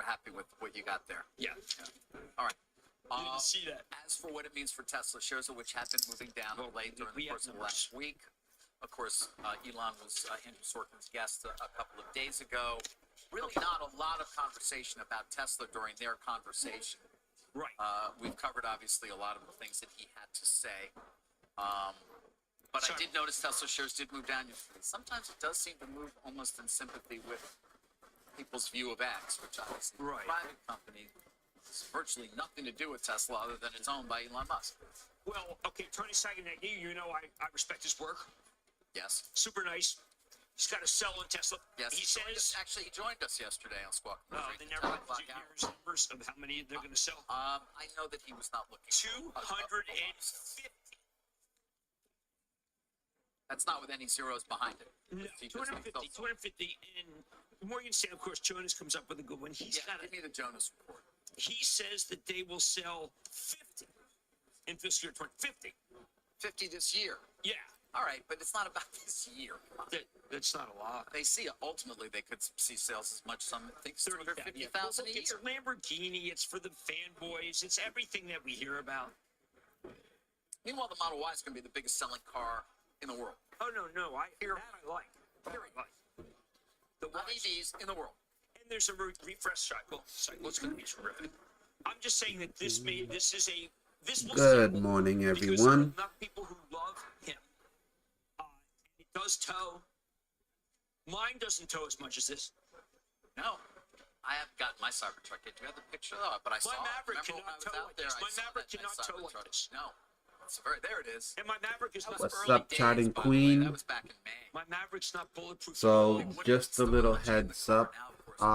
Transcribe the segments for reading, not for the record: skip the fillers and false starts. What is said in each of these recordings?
happy with what you got there. Yeah. All right. Didn't see that. As for what it means for Tesla shares, which have been moving down late during the course of the last week, of course, Elon was Andrew Sorkin's guest a couple of days ago. Really not a lot of conversation about Tesla during their conversation. Right. We've covered, obviously, a lot of the things that he had to say. But I did notice Tesla shares did move down. Sometimes it does seem to move almost in sympathy with people's view of X, which obviously is a private company. It's virtually nothing to do with Tesla other than it's owned by Elon Musk. Well, okay, Tony Saganaghi, you know I respect his work. Yes. Super nice. He's got a cell in Tesla. Yes. He says. Actually, he joined us yesterday on Squawk. They never had numbers of how many they're going to sell. I know that he was not looking. 250. That's not with any zeros behind it. No, 250. And Morgan Stanley, of course, Jonas comes up with a good one. Give me the Jonas report. He says that they will sell 50 in fiscal year 2050. 50 this year? Yeah. All right, but it's not about this year. That's not a lot. They see, ultimately, they could see sales as much, some think 250,000 a year. It's Lamborghini, it's for the fanboys, it's everything that we hear about. Meanwhile, the Model Y is going to be the biggest selling car in the world. Oh, no, I like. Very like. The EVs in the world. And there's a refresh cycle. It's going to be terrific. I'm just saying that this will Good morning, everyone. Enough people who love him. It does tow. Mine doesn't tow as much as this. No. I haven't gotten my Cybertruck yet. Do you have the picture though? But I saw my Maverick cannot tow like this. My Maverick cannot tow like this. No. There it is. And my Maverick is not. What's up, chatting queen? That was back in May. My Maverick's not bulletproof. So, just a little heads up. So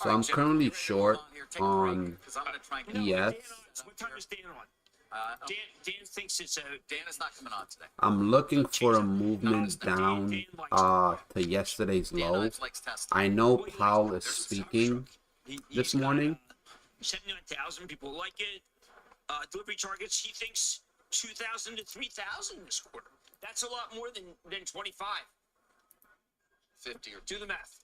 I'm currently short on ES. What time is Dan on? Dan thinks it's a. Dan is not coming on today. I'm looking for a movement down to yesterday's low. I know Powell is speaking this morning. 79,000 people like it. Delivery targets, he thinks 2,000 to 3,000 this quarter. That's a lot more than 25. 50 or do the math.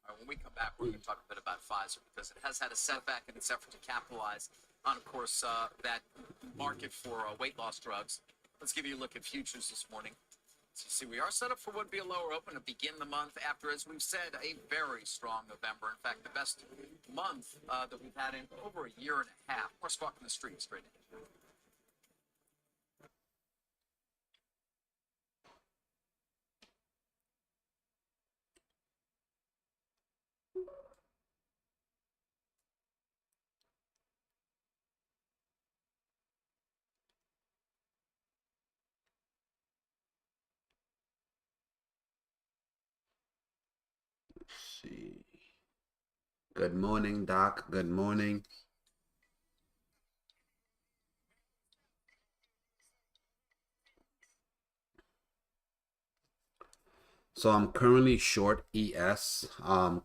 All right, when we come back, we're going to talk a bit about Pfizer because it has had a setback in its effort to capitalize on, of course, that market for weight loss drugs. Let's give you a look at futures this morning. So you see, we are set up for what would be a lower open to begin the month after, as we've said, a very strong November. In fact, the best month that we've had in over a year and a half. We're squawking the street straight in. See. Good morning, Doc. Good morning. So I'm currently short ES.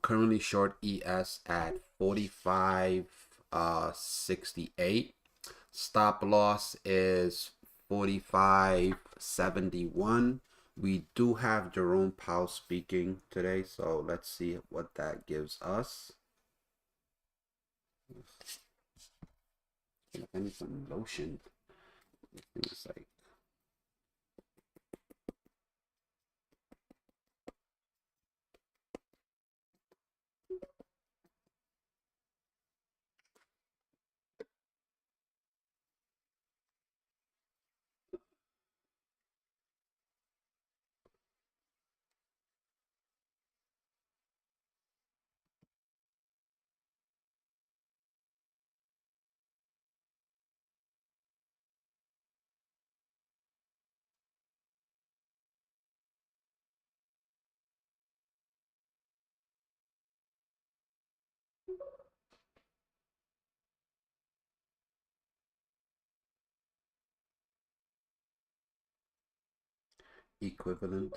Currently short ES at 45.68. Stop loss is 45.71. We do have Jerome Powell speaking today, so let's see what that gives us. I need some lotion. Things like equivalent.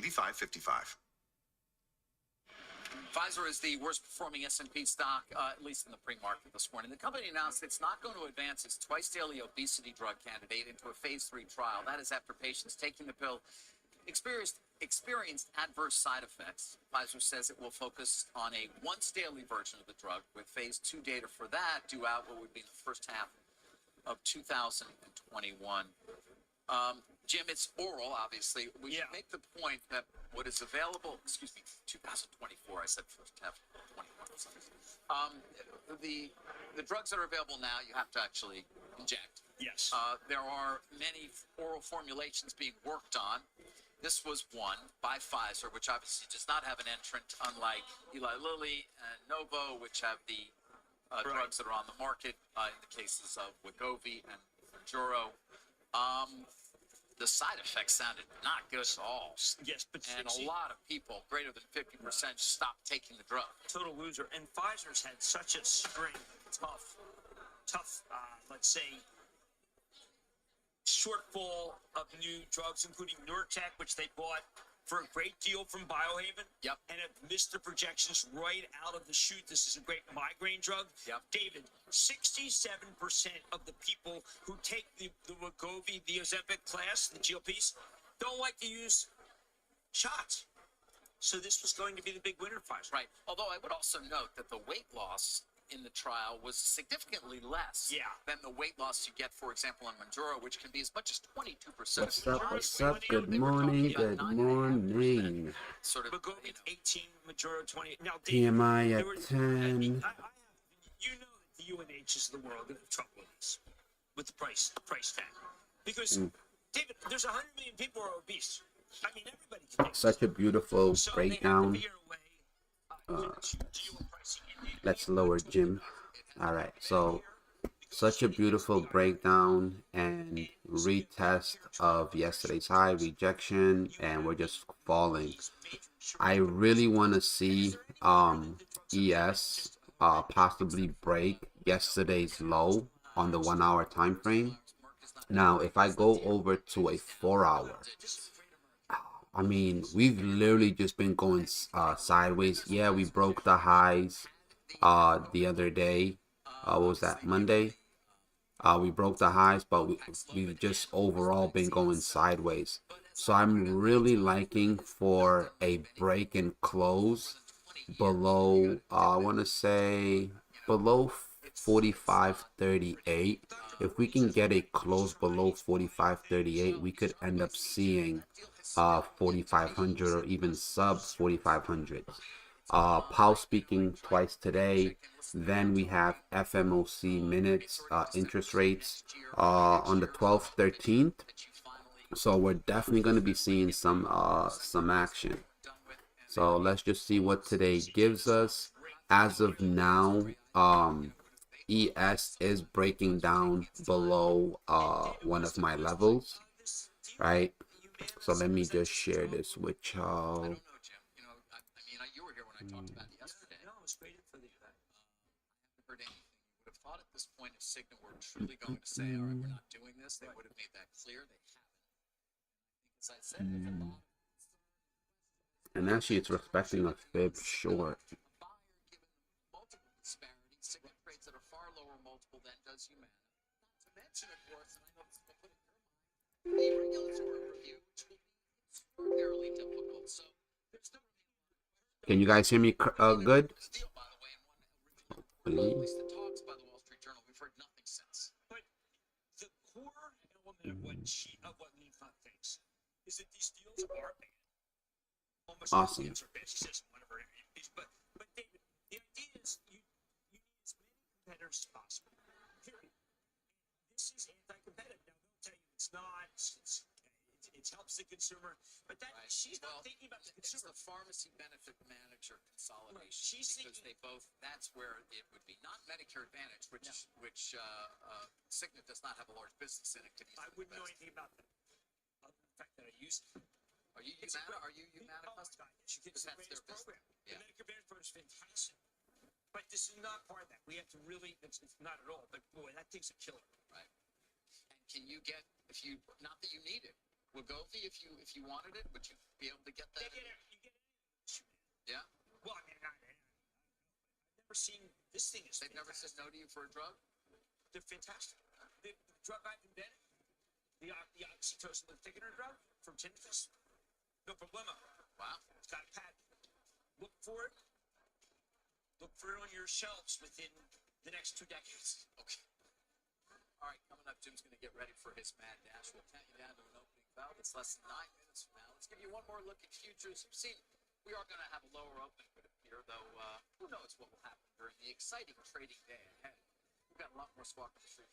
85.55. Pfizer is the worst performing S&P stock, at least in the pre-market this morning. The company announced it's not going to advance its twice-daily obesity drug candidate into a phase 3 trial. That is after patients taking the pill experienced adverse side effects. Pfizer says it will focus on a once-daily version of the drug, with phase 2 data for that due out what would be the first half of 2021. Jim, it's oral, obviously. We should make the point that what is available, 2024, I said first half of 21. The drugs that are available now, you have to actually inject. Yes. There are many oral formulations being worked on. This was one by Pfizer, which obviously does not have an entrant, unlike Eli Lilly and Novo, which have the drugs that are on the market in the cases of Wegovy and Mounjaro. The side effects sounded not good at all. Yes, but and a lot of people, greater than 50%, stopped taking the drug. Total loser. And Pfizer's had such a string of tough, let's say, shortfall of new drugs, including Nurtec, which they bought for a great deal from Biohaven. Yep. And have missed the projections right out of the chute. This is a great migraine drug. Yep. David, 67% of the people who take the Wegovy, the Ozempic class, the GLPs, don't like to use shots. So this was going to be the big winner, Pfizer. Right. Although I would also note that the weight loss in the trial was significantly less than the weight loss you get, for example, in Mounjaro, which can be as much as 22%. What's up? What's up? Good morning. Good morning. Sort of, Wegovy 18, Mounjaro 20. Now, TMI at 10. You know that the UNH is the world in trouble with this, with the price tag, because David, there's 100 million people who are obese. I mean, everybody can take Such a beautiful so breakdown. Let's lower Jim. Alright, so such a beautiful breakdown and retest of yesterday's high, rejection, and we're just falling. I really want to see ES possibly break yesterday's low on the 1 hour time frame. Now, if I go over to a 4 hour, I mean, we've literally just been going sideways. Yeah, we broke the highs the other day. What was that, Monday? We broke the highs, but we've just overall been going sideways. So I'm really liking for a break and close below, I want to say, below 45.38. If we can get a close below 45.38, we could end up seeing 4,500 or even sub 4,500. Powell speaking twice today. Then we have FMOC minutes, interest rates on the 12th, 13th. So we're definitely going to be seeing some action. So let's just see what today gives us. As of now, ES is breaking down below one of my levels, right? So let me just share this with y'all. I don't know, Jim. You were here when I talked about it yesterday. No, it's great for the event. I haven't heard anything. You would have thought at this point if Cigna were truly going to say, all right, we're not doing this, they would have made that clear. They haven't. As I said, there's a lot. And actually, it's respecting a fib short. Given multiple disparities, Cigna trades at a far lower multiple than does Humana. Not to mention, of course, and I know this will put in your mind, the regulatory review, which will be extraordinarily difficult. So there's no. Can you guys hear me good? Deal, by the way, in one at least the talks by the Wall Street Journal. We've heard nothing since. But the core element of what Leafon thinks is that these deals are bad. Almost awesome. She says in one of her interviews. But David, the idea is you need as many competitors as possible. Period. This is anti-competitive. Now they'll tell you it's not. It helps the consumer, but that she's not thinking about the consumer. It's the pharmacy benefit manager consolidation. Right. She's because thinking, they both. That's where it would be not Medicare Advantage, which Cigna does not have a large business in it. I wouldn't know anything about that. Other than the fact that I used it. Are you Humana? Are you Humana customer? She gets the greatest program. Yeah. The Medicare Advantage program is fantastic. But this is not part of that. We have to really. It's not at all. But boy, that thing's a killer. Right. And can you get not that you need it. Wegovy, if you wanted it, would you be able to get You that? get it. You get it. Yeah. Well, I mean, I've never seen this thing. Is They've never said no to you for a drug? They're fantastic. The drug I've invented, the oxytocin with thickener drug from tinnitus, no problemo. Wow. It's got a patent. Look for it. Look for it on your shelves within the next 2 decades. Okay. All right, coming up, Jim's going to get ready for his mad dash. We'll count you down to an opening bell. It's less than 9 minutes from now. Let's give you one more look at futures. You've seen we are going to have a lower opening, would appear, though who knows what will happen during the exciting trading day ahead. We've got a lot more squawk on the street.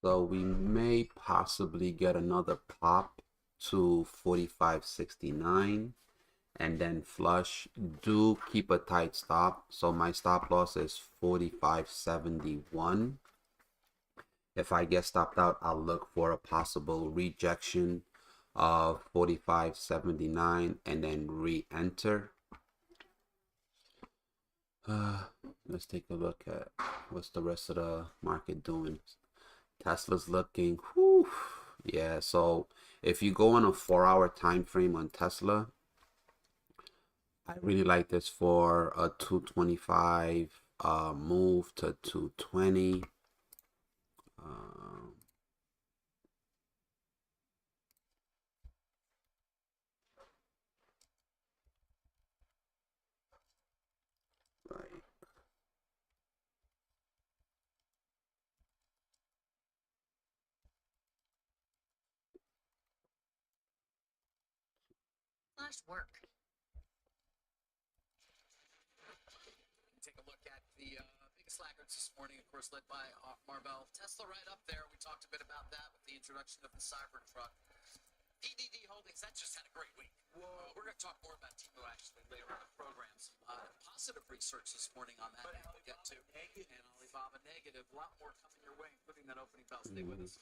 So we may possibly get another pop to 45.69 and then flush. Do keep a tight stop. So my stop loss is 45.71. If I get stopped out, I'll look for a possible rejection of 45.79 and then re-enter. Let's take a look at what's the rest of the market doing. Tesla's looking, whew, yeah. So if you go on a 4-hour time frame on Tesla, I really like this for a 225 move to 220. Right. Nice work. Take a look at the biggest laggards this morning, of course, led by Marvell. Tesla right up there. We talked a bit about that with the introduction of the Cybertruck. DDD Holdings, that just had a great week. We're going to talk more about Timo actually later in the program. Some positive research this morning on that we'll get to. And Alibaba negative. A lot more coming your way, including that opening bell. Stay with us.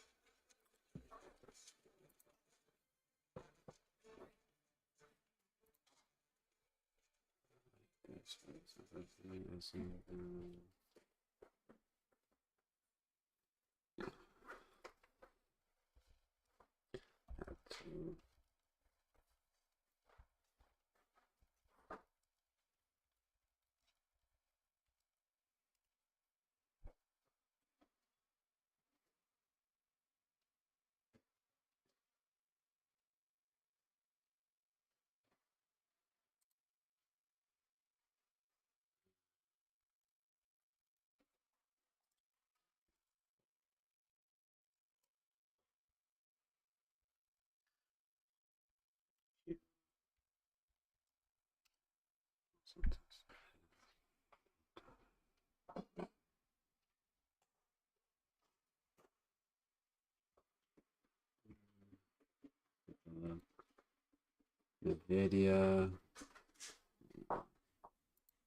Nvidia.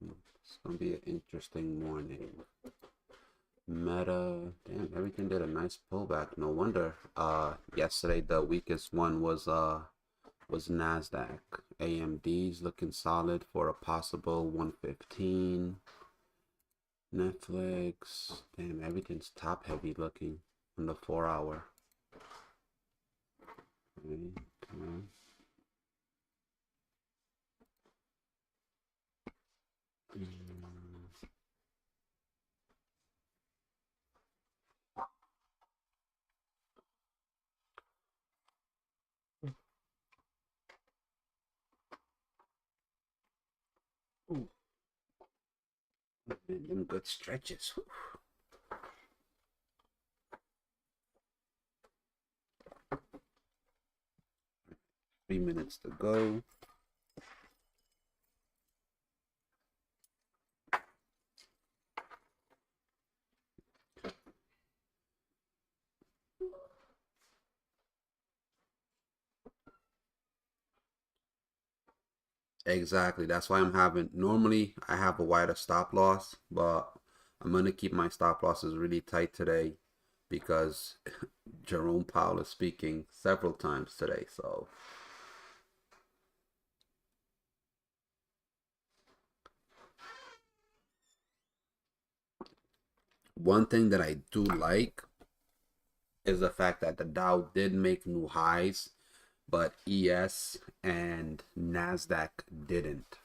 It's gonna be an interesting morning. Meta, damn, everything did a nice pullback. No wonder. Yesterday the weakest one was Nasdaq. AMD's looking solid for a possible 115. Netflix, damn, everything's top heavy looking on the 4-hour. Okay, come on. And them good stretches. 3 minutes to go. Exactly. That's why I'm having, normally I have a wider stop loss, but I'm going to keep my stop losses really tight today because Jerome Powell is speaking several times today. So one thing that I do like is the fact that the Dow did make new highs, but ES and NASDAQ didn't.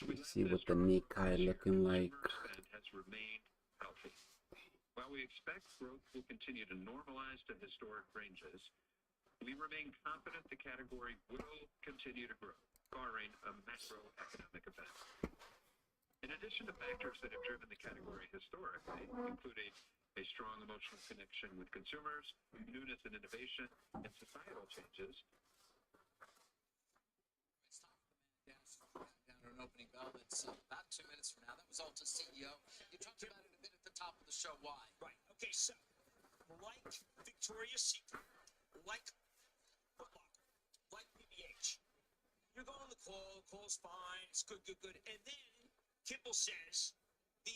Let's see what the Nikkei looking like. Has remained healthy. While we expect growth will continue to normalize to historic ranges, we remain confident the category will continue to grow, barring a macroeconomic event. In addition to factors that have driven the category historically, including a strong emotional connection with consumers, newness and innovation, and societal changes, Down to an opening bell that's about 2 minutes from now. That was Alta CEO. You talked about it a bit at the top of the show. Why? Right. Okay, so like Victoria's Secret, like Foot Locker, like PBH, you're going on the call's fine, it's good, and then Kimball says the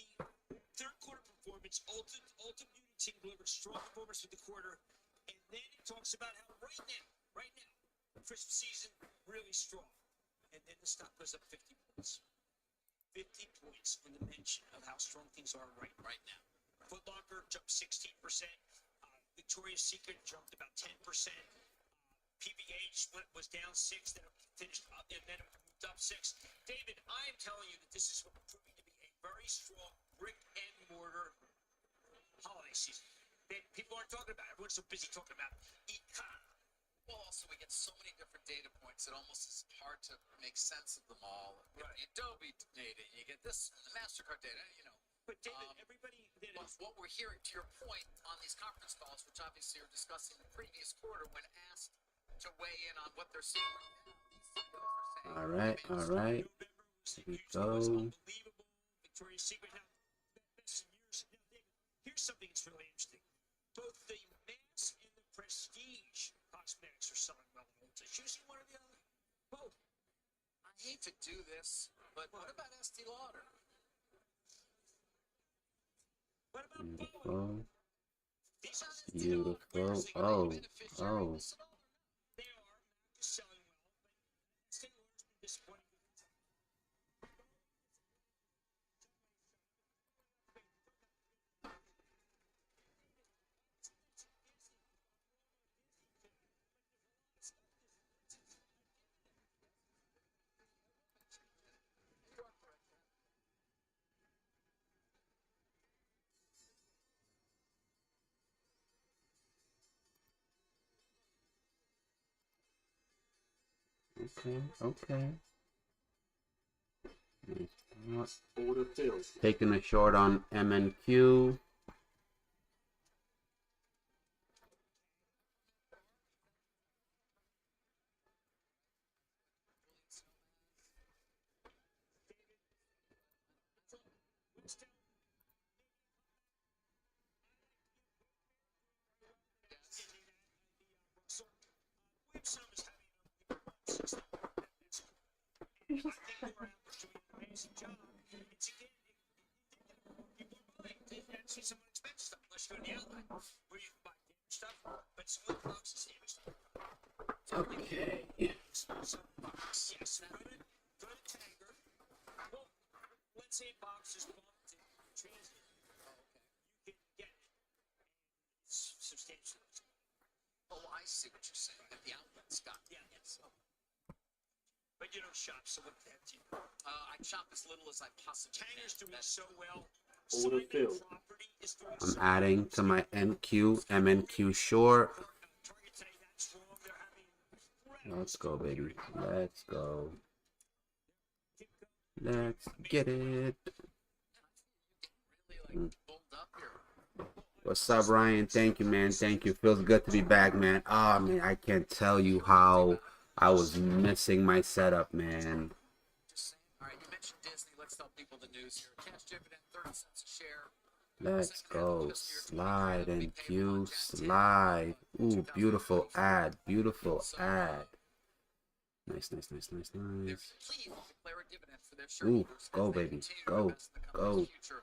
third quarter performance, Ulta Beauty team delivered strong performance for the quarter, and then it talks about how right now, Christmas season really strong, and then the stock goes up 50 points. 50 points in the mention of how strong things are right now. Foot Locker jumped 16%. Victoria's Secret jumped about 10%. PBH was down 6, then it finished up, and then it moved up 6. David, I am telling you that this is proving to be a very strong brick and mortar holiday season that people aren't talking about. Everyone's so busy talking about e-com. Well, also we get so many different data points. It almost is hard to make sense of them all. You get the Adobe data, you get this MasterCard data, you know. But David, everybody that But is, what we're hearing, to your point, on these conference calls, which obviously are discussing the previous quarter, when asked to weigh in on what they're seeing right now, these CEOs are saying, All right. November was Here we usually go. unbelievable. Victoria's Secret now best in years. Now, David, here's something that's really interesting. Both the mass and the prestige cosmetics are selling well. It's usually one or the other. Both. I hate to do this, but what about Estee Lauder? What about Boeing? Beautiful. These are Beautiful. Oh. Oh. they are just selling well, but Estee Lauder's been disappointing. Okay. Taking a short on MNQ. Okay. Let's say box is bumped in transit. You can get it. It's substantial. Oh, I see what you're saying. At the outlets, got it. Yeah, yes. But you don't shop, so what the heck do you do? I I chop as little as I possibly can. Tanger's doing so well. Order Simon filled. Property is doing I'm so adding well. to my NQ, MNQ short. Target today, that's wrong. They're having Let's go, baby. Let's go. Let's get it. Really like bulled up here. What's up, Ryan? Thank you, man. Thank you. Feels good to be back, man. Ah, man, I can't tell you how I was missing my setup, man. Just saying. All right, you mentioned Disney. Let's tell people the news here. Cash dividend, 30 cents a share. Let's go. Slide and Q. Slide. Ooh, beautiful ad. Beautiful ad. Nice, nice, nice, nice, They're nice. pleased to declare a dividend for their Ooh, shareholders go, as they baby. continue to Go. invest in the company's Go. future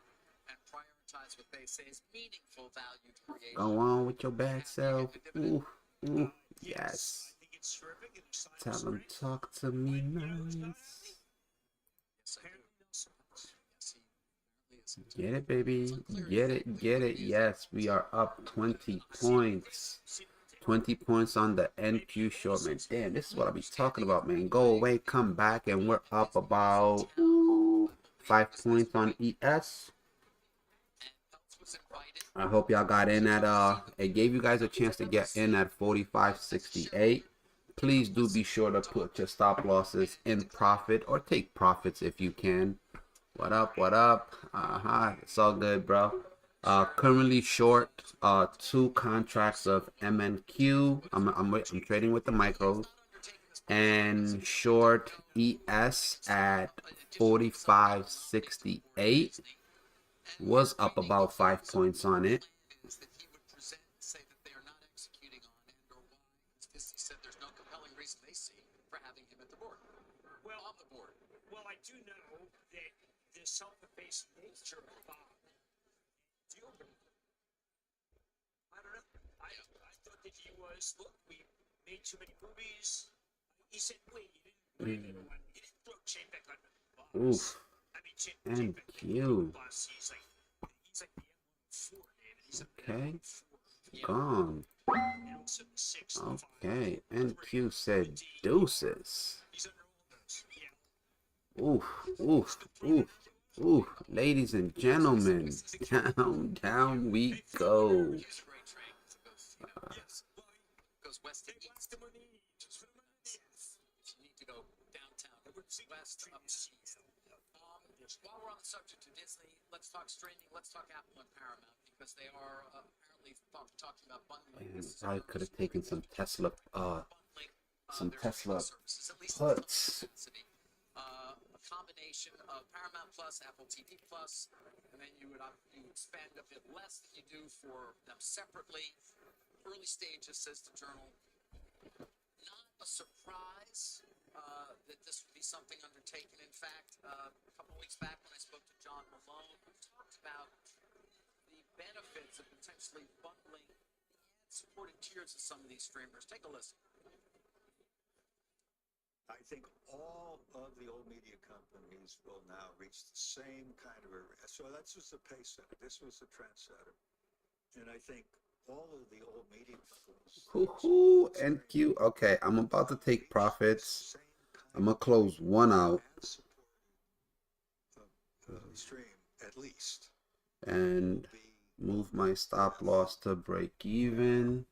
and prioritize what they say is meaningful value creation. Go on with your bad self. Ooh, ooh. Yes. I think it's terrific. And it's Tell him, talk to me nice. Yes, I do. Yes, he apparently is. Get it, baby. Get it, get it. Yes, we are up 20 points. 20 points on the NQ short, man. Damn, this is what I be talking about, man. Go away, come back, and we're up about 5 points on ES. I hope y'all got in at it gave you guys a chance to get in at 45.68. Please do be sure to put your stop losses in profit or take profits if you can. What up, what up? It's all good, bro. Currently short 2 contracts of MNQ. I'm trading with the micros, and short ES at 45.68. Was up about 5 points on it. That he would present and say that they are not executing on and or why. Disney said there's no compelling reason they see for having him at the board. Well, On the board. well, I do know that the self-effacing nature of Bob deal breaker. I don't know. I thought that he was, look, we made too many movies. He said, wait, you didn't blame everyone. You didn't throw Chapek under the bus. Oof. I mean, Chapek NQ. bus, he's like the M4, David. He's Okay. the Gone. and also the 6. Okay. NQ said deuces. He's under all those. Yeah. Oof, oof, oof, oof. Ladies and gentlemen, down we go. He's a great train. Goes west to east. If you need to go downtown, west up to east. While we're on the subject of Disney, let's talk streaming. Let's talk Apple and Paramount because they are apparently talking about bundling. And I could have taken some Tesla, some their Tesla streaming services, at least puts. a combination of Paramount Plus, Apple TV Plus, and then you would spend a bit less than you do for them separately. Early stages, says the Journal. Not a surprise that this would be something undertaken. In fact, a couple of weeks back when I spoke to John Malone, we talked about the benefits of potentially bundling the ad-supported tiers of some of these streamers. Take a listen. I think all of the old media companies will now reach the same kind of so that's just a pace setter. This was a trendsetter. And I think all of the old media companies. Hoo-hoo, NQ. Okay, I'm about to take profits. I'm gonna close one out. Stream at least. And move my stop loss to break even.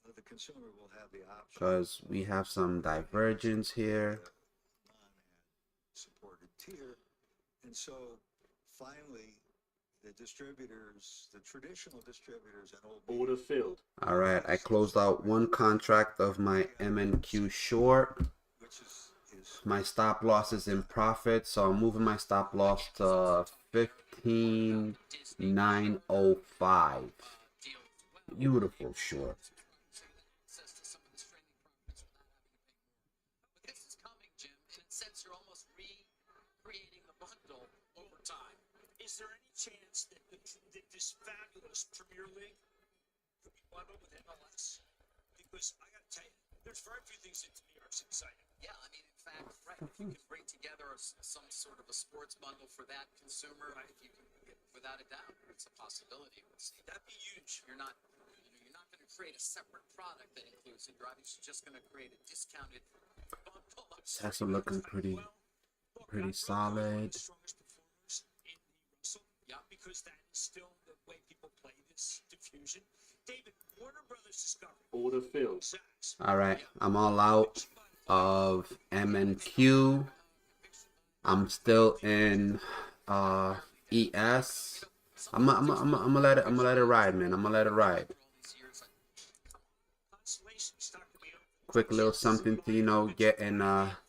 And the consumer will have the option. Because we have some divergence here. Supported tier. And so finally, the distributors, the traditional distributors and old Order filled. Alright, I closed out one contract of my MNQ short. which is My stop loss is in profit, so I'm moving my stop loss to 15,905. Beautiful short. Access to some of the streaming profits without having to pay more. But this is coming, Jim. In a sense, you're almost recreating the bundle over time. Is there any chance that this fabulous Premier League could be bundled with MLS? Because I got to tell you, there's very few things that to me are as exciting. Yeah, I mean, in fact, right. If you can bring together some sort of a sports bundle for that consumer, if you can, without a doubt, it's a possibility. We'll see. That'd be huge. You're not going to create a separate product that includes it. You're obviously just going to create a discounted bundle. Tesla looking pretty. Pretty One solid. of the strongest performers in the Russell. Yeah. Because that is still the way people play this diffusion. David, Warner Brothers Discovery. Order filled. Saks. All right, I'm all out of M&Q. I'm still in ES. I'm gonna let it ride, man. I'm gonna let it ride. Constellation stock to be over. Quick little something to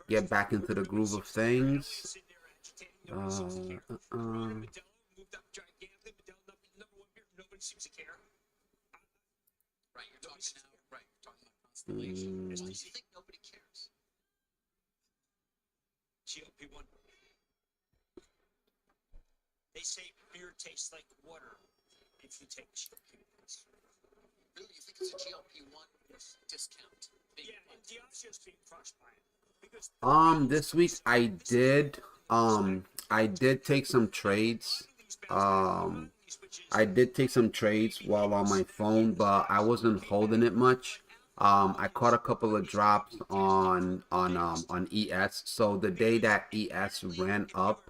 get back into the groove of things. Sitting there agitating. Nobody seems to care. Modelo moved up gigantically. Modelo number one beer. Nobody seems to care. Right, you're talking now. Right, you're talking about Constellation. Why do you think nobody cares? GLP-1. They say beer tastes like water if you take GLP-1. Really, you think it's a GLP-1 discount? Yeah, and Diageo's being crushed by it. Because This week I did take some trades. I did take some trades while on my phone, but I wasn't holding it much. I caught a couple of drops on ES. So the day that ES ran up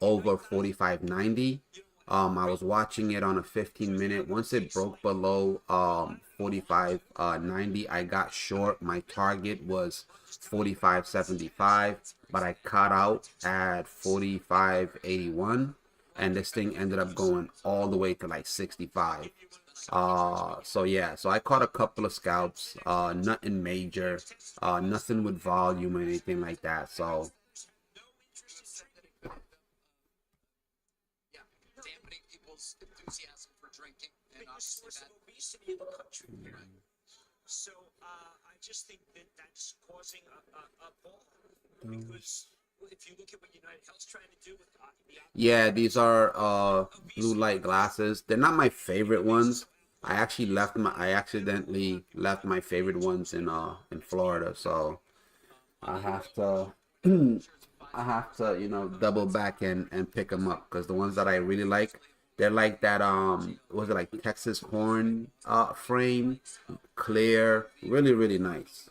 over 45.90, I was watching it on a 15-minute. Once it broke below 45.90, I got short. My target was 45.75, but I cut out at 45.81, and this thing ended up going all the way to like 65. So yeah, so I caught a couple of scalps, nothing major, nothing with volume or anything like that. So Yeah, dampening people's enthusiasm for drinking, and biggest obviously source that. of obesity in the country. So I just think that that's causing a ball. Because if you look at what United Health's trying to do with the yeah, these are blue light glasses. They're not my favorite ones. I accidentally left my favorite ones in Florida, so I have to double back and pick them up, because the ones that I really like, they're like that was it like Texas horn frame, clear, really nice.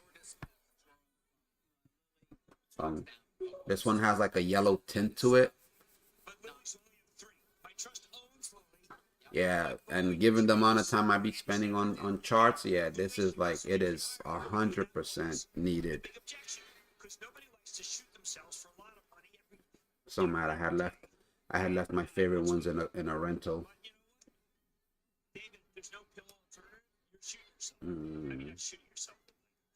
This one has like a yellow tint to it. but Lily's only have three. My trust owns Lily. Yeah, and given the amount of time I be spending on charts, yeah, this is like, it is 100% needed. Big objection. Because nobody likes to shoot themselves for a lot of money every. So mad I had left my favorite ones in a rental. But you know what? David, there's no pill alternative. You're shooting yourself. I mean, not shooting yourself.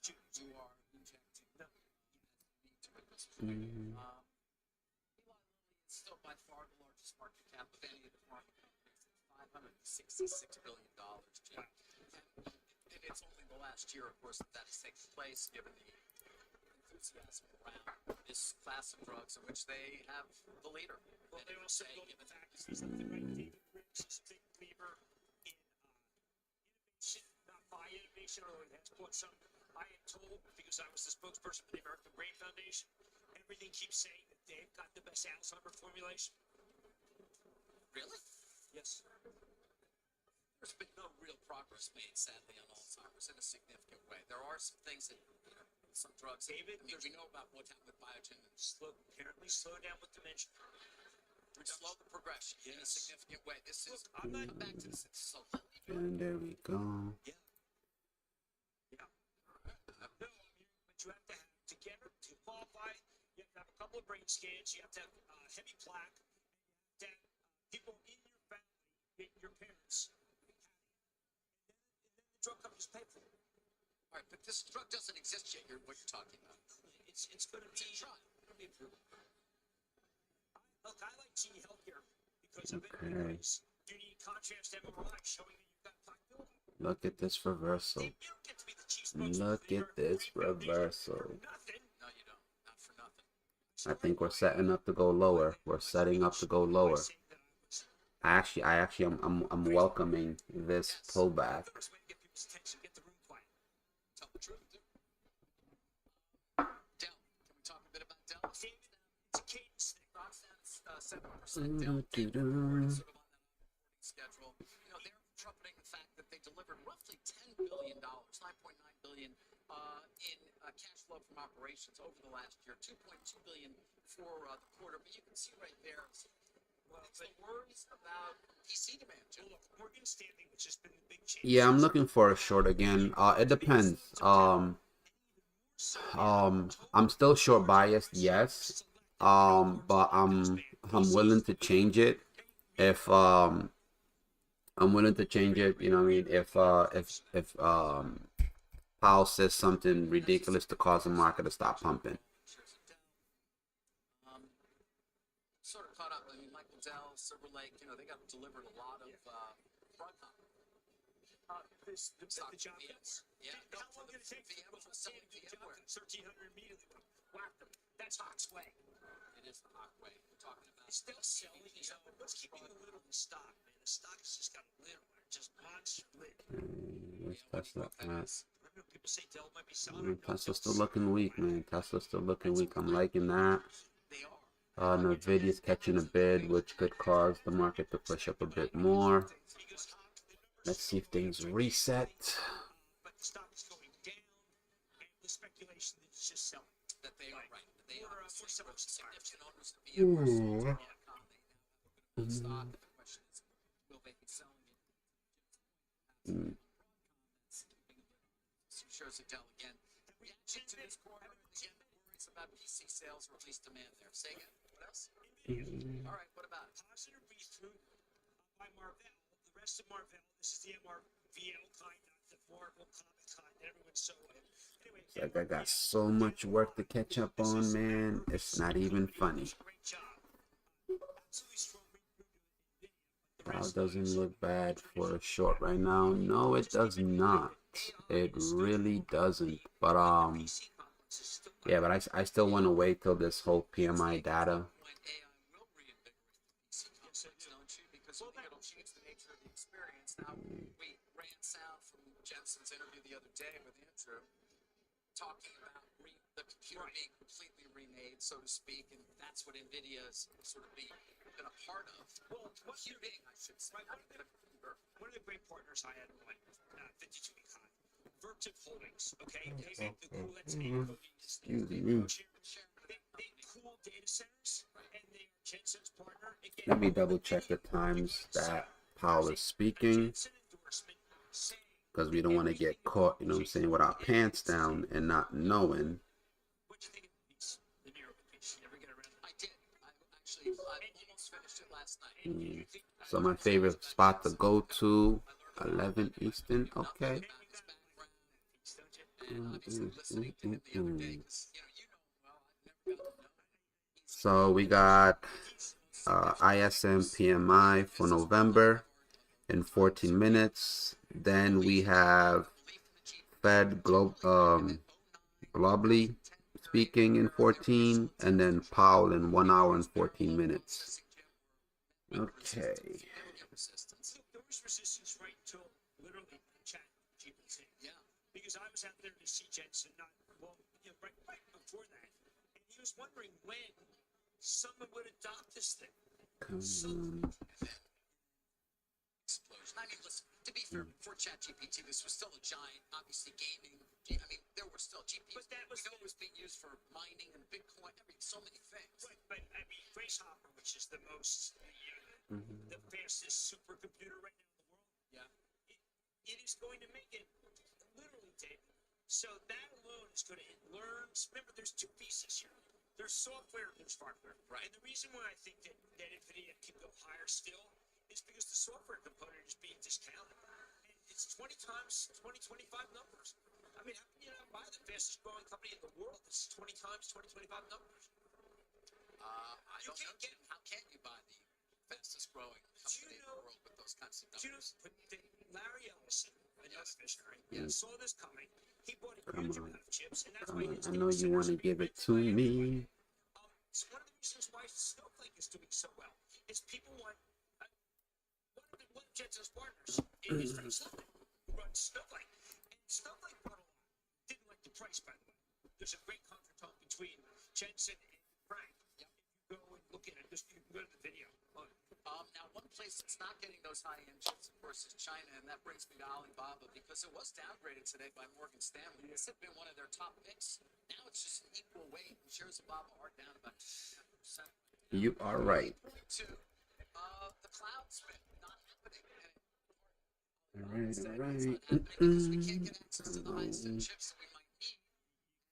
Shooting You yourself. are injecting No. need to at this point. Eli Lilly is still by far the largest market cap of any of the pharma companies at $566 billion. Jim. And it's only the last year, of course, that has taken place, given the enthusiasm around this class of drugs in which they have the leader. Well, And they it would also say, built given the fact is something right. David Briggs is a big believer in innovation, not buy innovation, although he has bought some. I am told, because I was the spokesperson for the American Brain Foundation, everything keeps saying that they've got the best Alzheimer formulation. really, Yes. there's been no real progress made, sadly, on Alzheimer's in a significant way. There are some things that, some drugs. David, I mean, we know about what happened with Biogen and Apparently slow down with dementia. slow the progression in a Yes. significant way. This is, I'm not. come back to this. It's so Lilly. And there we go. Yeah. Yeah. No, but you have to have, to qualify, you have to have a couple of brain scans, you have to have heavy plaque, you have to have people in your family, your parents, and then the drug companies pay for it. All right, but this drug doesn't exist yet. What you're talking about? It's going to be, It's a trial. it'll be approved. Look, I like GE Healthcare because of it. Okay. Because you need contrast MRI showing that you've got plaque buildup. Look at this reversal. You don't get to be the chief spokesman Look for the at this American Brain Foundation reversal. for nothing. No, you don't. Not for nothing. I think we're setting up to go lower. We're setting up to go lower. I actually I'm welcoming this pullback. Get people's attention, get the room quiet. Tell the truth. Dell. Can we talk a bit about Dell? David, it's a cadence thing. Stocks down 7%. Dell came forward sort of on that reporting schedule. They're trumpeting the fact that they delivered roughly $10 billion, $9.9 billion in cash flow from operations over the last year, 2.2 billion for the quarter. But you can see right there, it's the worries about PC demand, Jim. Well, look, Morgan Stanley, which has been the big change. Yeah, I'm looking for a short again. It depends. I'm still short biased, yes. But I'm willing to change it if I'm willing to change it. You know what I mean? If Powell says something ridiculous to cause the market to stop pumping. Sort of caught up. I mean, Michael Dell, Silver Lake, they got delivered a lot of Broadcom. The job cuts. Yeah. How long did it take VM for for selling VMware? 1,300 immediately whacked them. That's Hawk's way. It is the hot way. We're talking about. It's still selling. What's keeping the lid on the stock, man? The stock has just got a lid on it. Just monster lid. Where's Tesla at? I don't know. People say Dell might be selling. Tesla's still looking weak, man. Tesla's still looking weak. I'm liking that. They are. Nvidia's catching a bid, which could cause the market to push up a bit more. Let's see if things reset. But the stock is going down, and the speculation that it's just selling. That they are right. They More, are more significant owners of VMware. Sold Dell.com. They now have a good stock. The question is, will they be selling it? Some shares of Dell again. Reaction to this quarter, again, worries about PC sales or at least demand there. Say again. What else? All right, what about it? Positive read-through by Marvell. The rest of Marvell, this is the MRVL kind, not the Marvel comic kind that everyone's so anyway. Like I got so much work to catch up on, man. It's not even funny. Great job. Absolutely strong read-through. Dow doesn't look bad for a short right now. No, it does not. It really doesn't. But yeah, but I still want to wait till this whole PMI data. Because it'll change the nature of the experience. Now, we ran sound from Jensen's interview the other day with Andrew, talking about the computer being completely remade, so to speak, and that's what NVIDIA's sort of been a part of. Well, Computing, I should say. One of the great partners I had on 52-week high, Vertiv Holdings, okay? They make the cool, that's Excuse me. They cool data centers, and they are Jensen's partner. Again, Let me double check the times that Powell is speaking, because we don't want to get caught, you know what I'm saying, with our pants down and not knowing. What do you think of the piece, the Miracle piece? You ever get around? I did. I almost finished it last night. So my favorite spot to go to, 11 Eastern, okay. So we got ISM PMI for November in 14 minutes. Then we have Fed globally speaking in 14, and then Powell in 1 hour and 14 minutes. Okay. There was resistance right till literally chat GPT. Yeah. Because I was out there to see Jensen, right before that, and he was wondering when someone would adopt this thing. Come on. Explosion. I mean, listen, to be fair, before ChatGPT, this was still a giant, obviously gaming. I mean, there were still GPUs. But that was it was being used for mining and Bitcoin. I mean, so many things. Right, but I mean, Grace Hopper, which is the most, the fastest supercomputer right now in the world. Yeah. It is going to make it literally, David. So that alone is going to learn. Remember, there's two pieces here. There's software, there's hardware. Right. And the reason why I think that NVIDIA can go higher still is because the software component is being discounted. And it's 20 times 2025 numbers. I mean, how can you not buy the fastest growing company in the world? This is 20 times 2025 numbers. I don't know. How can you buy the fastest growing company in the world with those kinds of numbers? Larry Ellison, another visionary, saw this coming. He bought a Come huge on. amount of chips, and that's Come why on. his I know data you want to centers are give it to being me. It's one of the reasons why Snowflake is doing so well. Is people want one of Jensen's partners is from Snowflake, who runs Snowflake. And Snowflake bought a lot. Didn't like the price, by the way. There's a great contretemps between Jensen and Frank. If you go and look at it. Just you can go to the video. Look. Now, one place that's not getting those high-end chips, of course, is China, and that brings me to Alibaba because it was downgraded today by Morgan Stanley. This had been one of their top picks. Now it's just an equal weight. And shares of Alibaba are down about 2.5%. You are right. To the cloud spin not happening. All right, It's all not right. happening because we can't get access to the highest-end chips that we might need.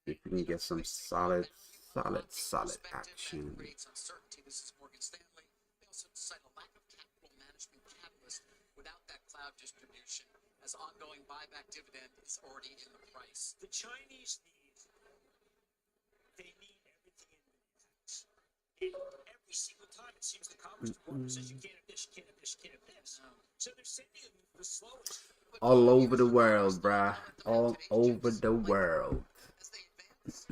If we can get some solid action. Creates uncertainty. This is Morgan Stanley. They also cite a lack of capital management catalyst without that cloud distribution, as ongoing buyback dividend is already in the price. The Chinese they need everything in the defense. And every single time it seems the Congress Department says you can't have this, you can't have this, you can't have this. So they're sending them the slowest. All over the world, bruh. All over the world. As they advance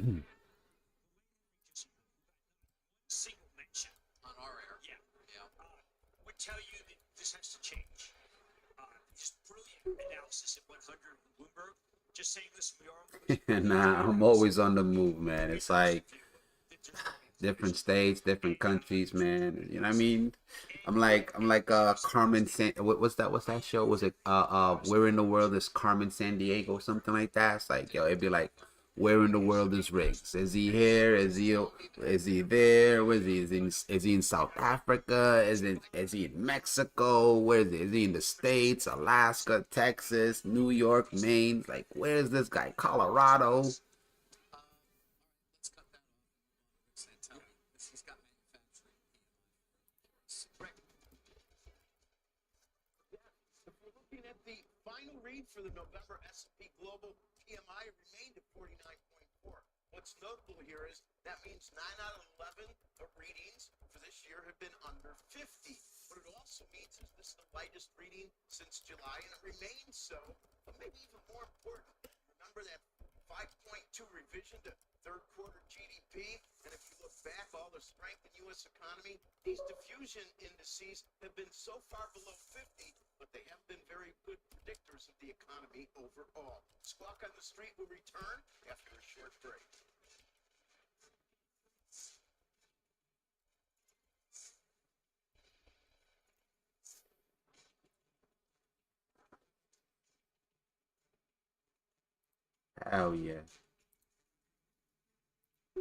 Single mention. on our air. Yeah. Yeah. Would tell you that this has to change. Just brilliant analysis at 100 on Bloomberg. Just saying, listen, we are. Nah, I'm always on the move, man. It's like different states, different countries, man. You know what I mean? I'm like Carmen San. What's that show? Was it Where in the World is Carmen San Diego? Something like that. It's like, yo, it'd be like, where in the world is Riggs? Is he here? Is he there? Where is he? Is he in South Africa? Is he in Mexico? Where is he? Is he in the States? Alaska, Texas, New York, Maine? Like, where is this guy? Colorado? Let's cut that off. Santelli. He's got manufacturing. Rick. If we're looking at the final read for the November S&P Global PMI, it remained at 49.4. What's notable here is that means 9 out of 11 readings for this year have been under 50. What it also means is this is the lightest reading since July, and it remains so. But maybe even more important, remember that 5.2 revision to third quarter GDP, and if you look back, all the strength in U.S. economy, these diffusion indices have been so far below 50, but they have been very good predictors of the economy overall. Squawk on the Street will return after a short break. Hell yeah.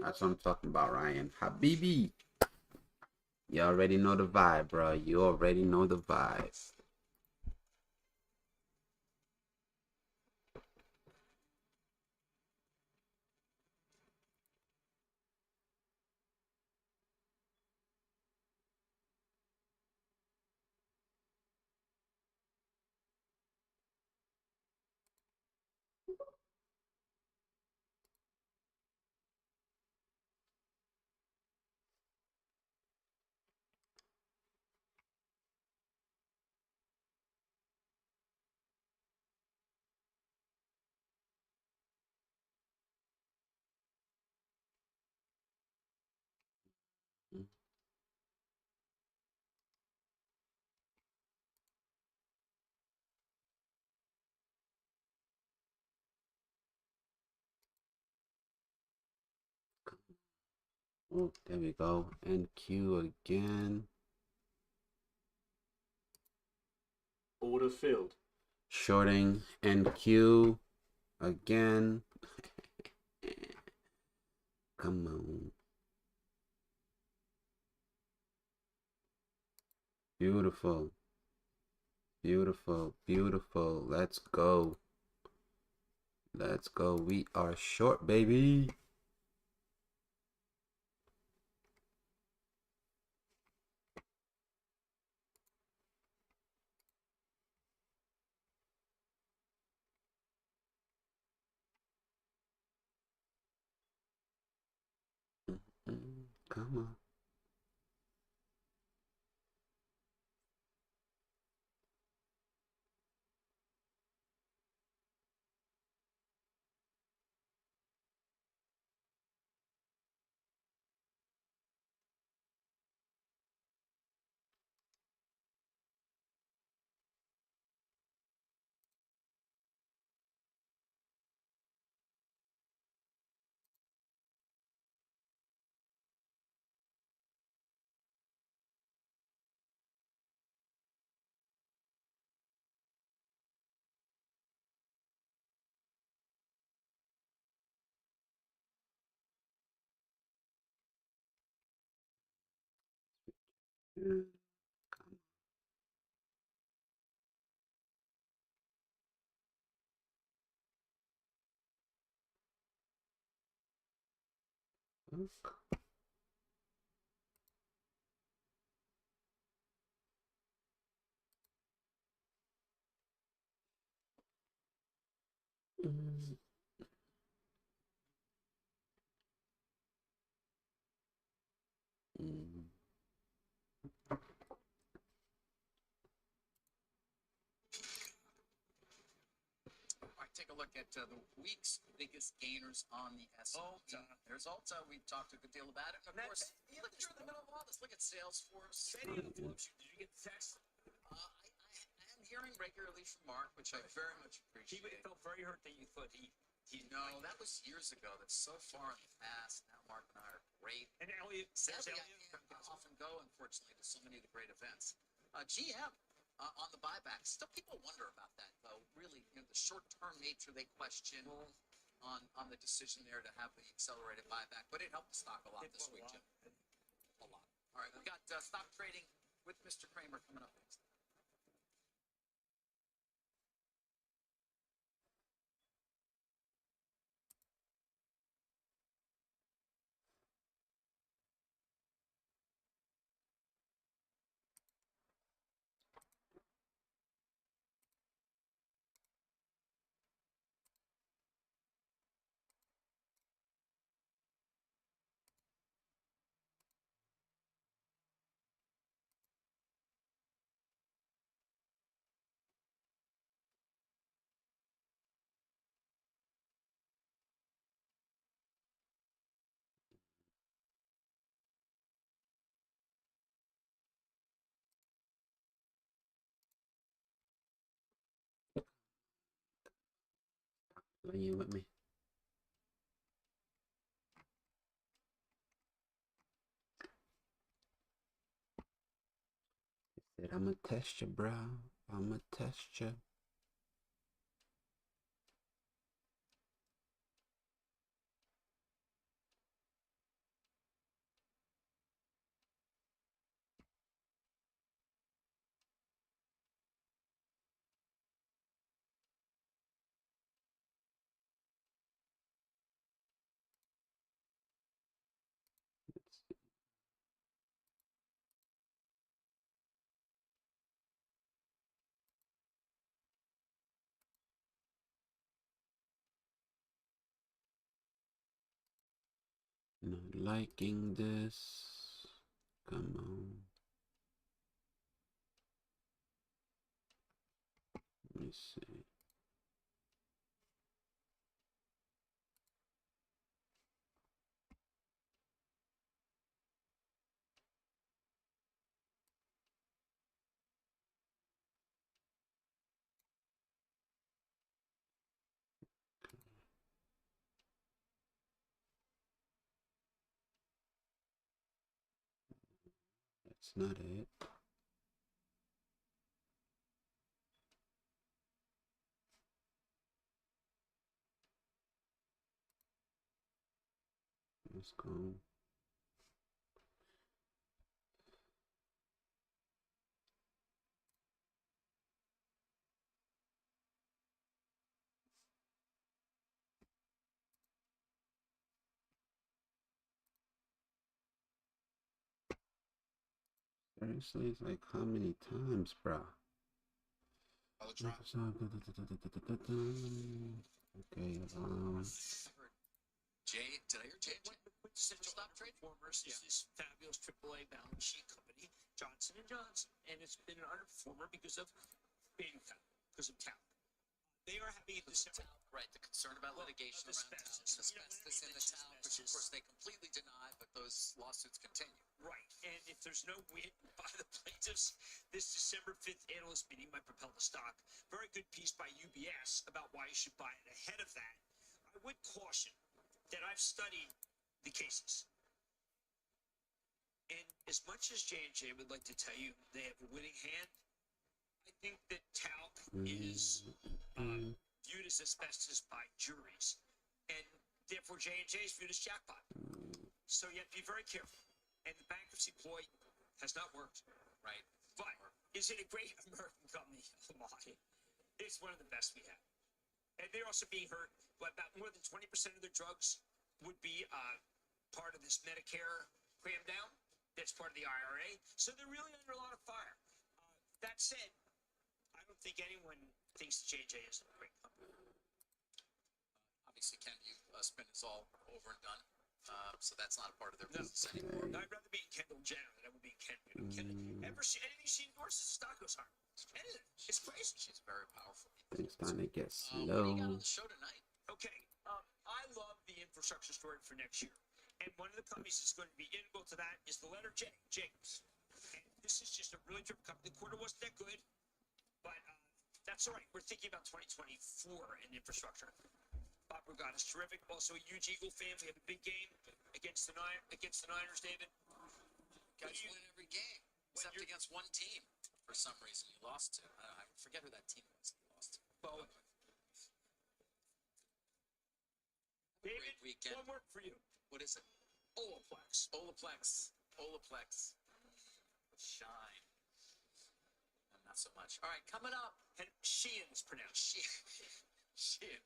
That's what I'm talking about, Ryan. Habibi. You already know the vibe, bro. You already know the vibe. Oh, there we go. NQ again. Order filled. Shorting NQ again. Come on. Beautiful. Beautiful. Beautiful. Let's go. Let's go. We are short, baby. Come on. Mm, look. Mm, mm. All right, take a look at the week's biggest gainers on the S&P. Ulta. There's Ulta. We've talked a good deal about it. And of course, look here in the middle of all this. Look at Salesforce. Betty loves you. Did you get the text? I am hearing regularly from Mark, which I very much He appreciate. felt very hurt that you thought he No, that was years ago. That's so far in the past. Now Mark and I are great. and Elliot says Sadly, I Elliot. can't often go, unfortunately, to so many of the great events. GM on the buyback. Still, people wonder about that, though. Really, the short-term nature they question on the decision there to have the accelerated buyback. But it helped the stock a lot this week, Jim. A lot. All right, we've got stock trading with Mr. Kramer coming up next. Playing with me. He said, I'ma test you, bro. I'ma test you. Not liking this. Come on. Let me see. That's not it. Let's go. Seriously, it's like how many times, bro? Okay, Jay, did I hear Jay? Central Stop Trade Performers is this fabulous AAA balance sheet company, Johnson & Johnson, and it's been an underperformer because of talc. They are having a December. Right, the concern about litigation around asbestos. asbestos in the town, which of course they completely deny, but those lawsuits continue. Right, and if there's no win by the plaintiffs, this December 5th analyst meeting might propel the stock. Very good piece by UBS about why you should buy it. Ahead of that, I would caution that I've studied the cases. And as much as J&J would like to tell you they have a winning hand, I think that talc is viewed as asbestos by juries, and therefore J&J is viewed as jackpot. So you have to be very careful. And the bankruptcy ploy Has not worked. right? But is it a great American company? Oh my. It's one of the best we have. And they're also being hurt. But about more than 20% of their drugs would be part of this Medicare cram down. That's part of the IRA. So they're really under a lot of fire. That said, I don't think anyone thinks J&J is a great company. Obviously, Ken, spin is all over and done. So that's not a part of their No. business anymore. No, I'd rather be in Kendall Jenner than I would be in Ken. You know, anything she endorses, the stock goes higher. Anything. It's crazy. She's very powerful. Things starting to get What do you got slow. on the show tonight? Okay, I love the infrastructure story for next year. And one of the companies that's going to be integral to that is the letter J, James. And this is just a really terrific company. The quarter wasn't that good, but that's all right. We're thinking about 2024 in infrastructure. Bob Rugano's terrific. Also a huge Eagle fan. We have a big game against the Niners, David. Guys win every game except against one team. For some reason, you lost to. I forget who that team was. You lost to. Bowen. David, Great weekend. one word for you. What is it? Olaplex. Olaplex. Olaplex. Shine. Not so much. All right, coming up. And Sheehan is pronounced. Shit.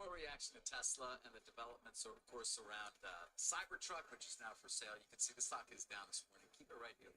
More reaction to Tesla and the developments, of course, around Cybertruck, which is now for sale. You can see the stock is down this morning. Keep it right here.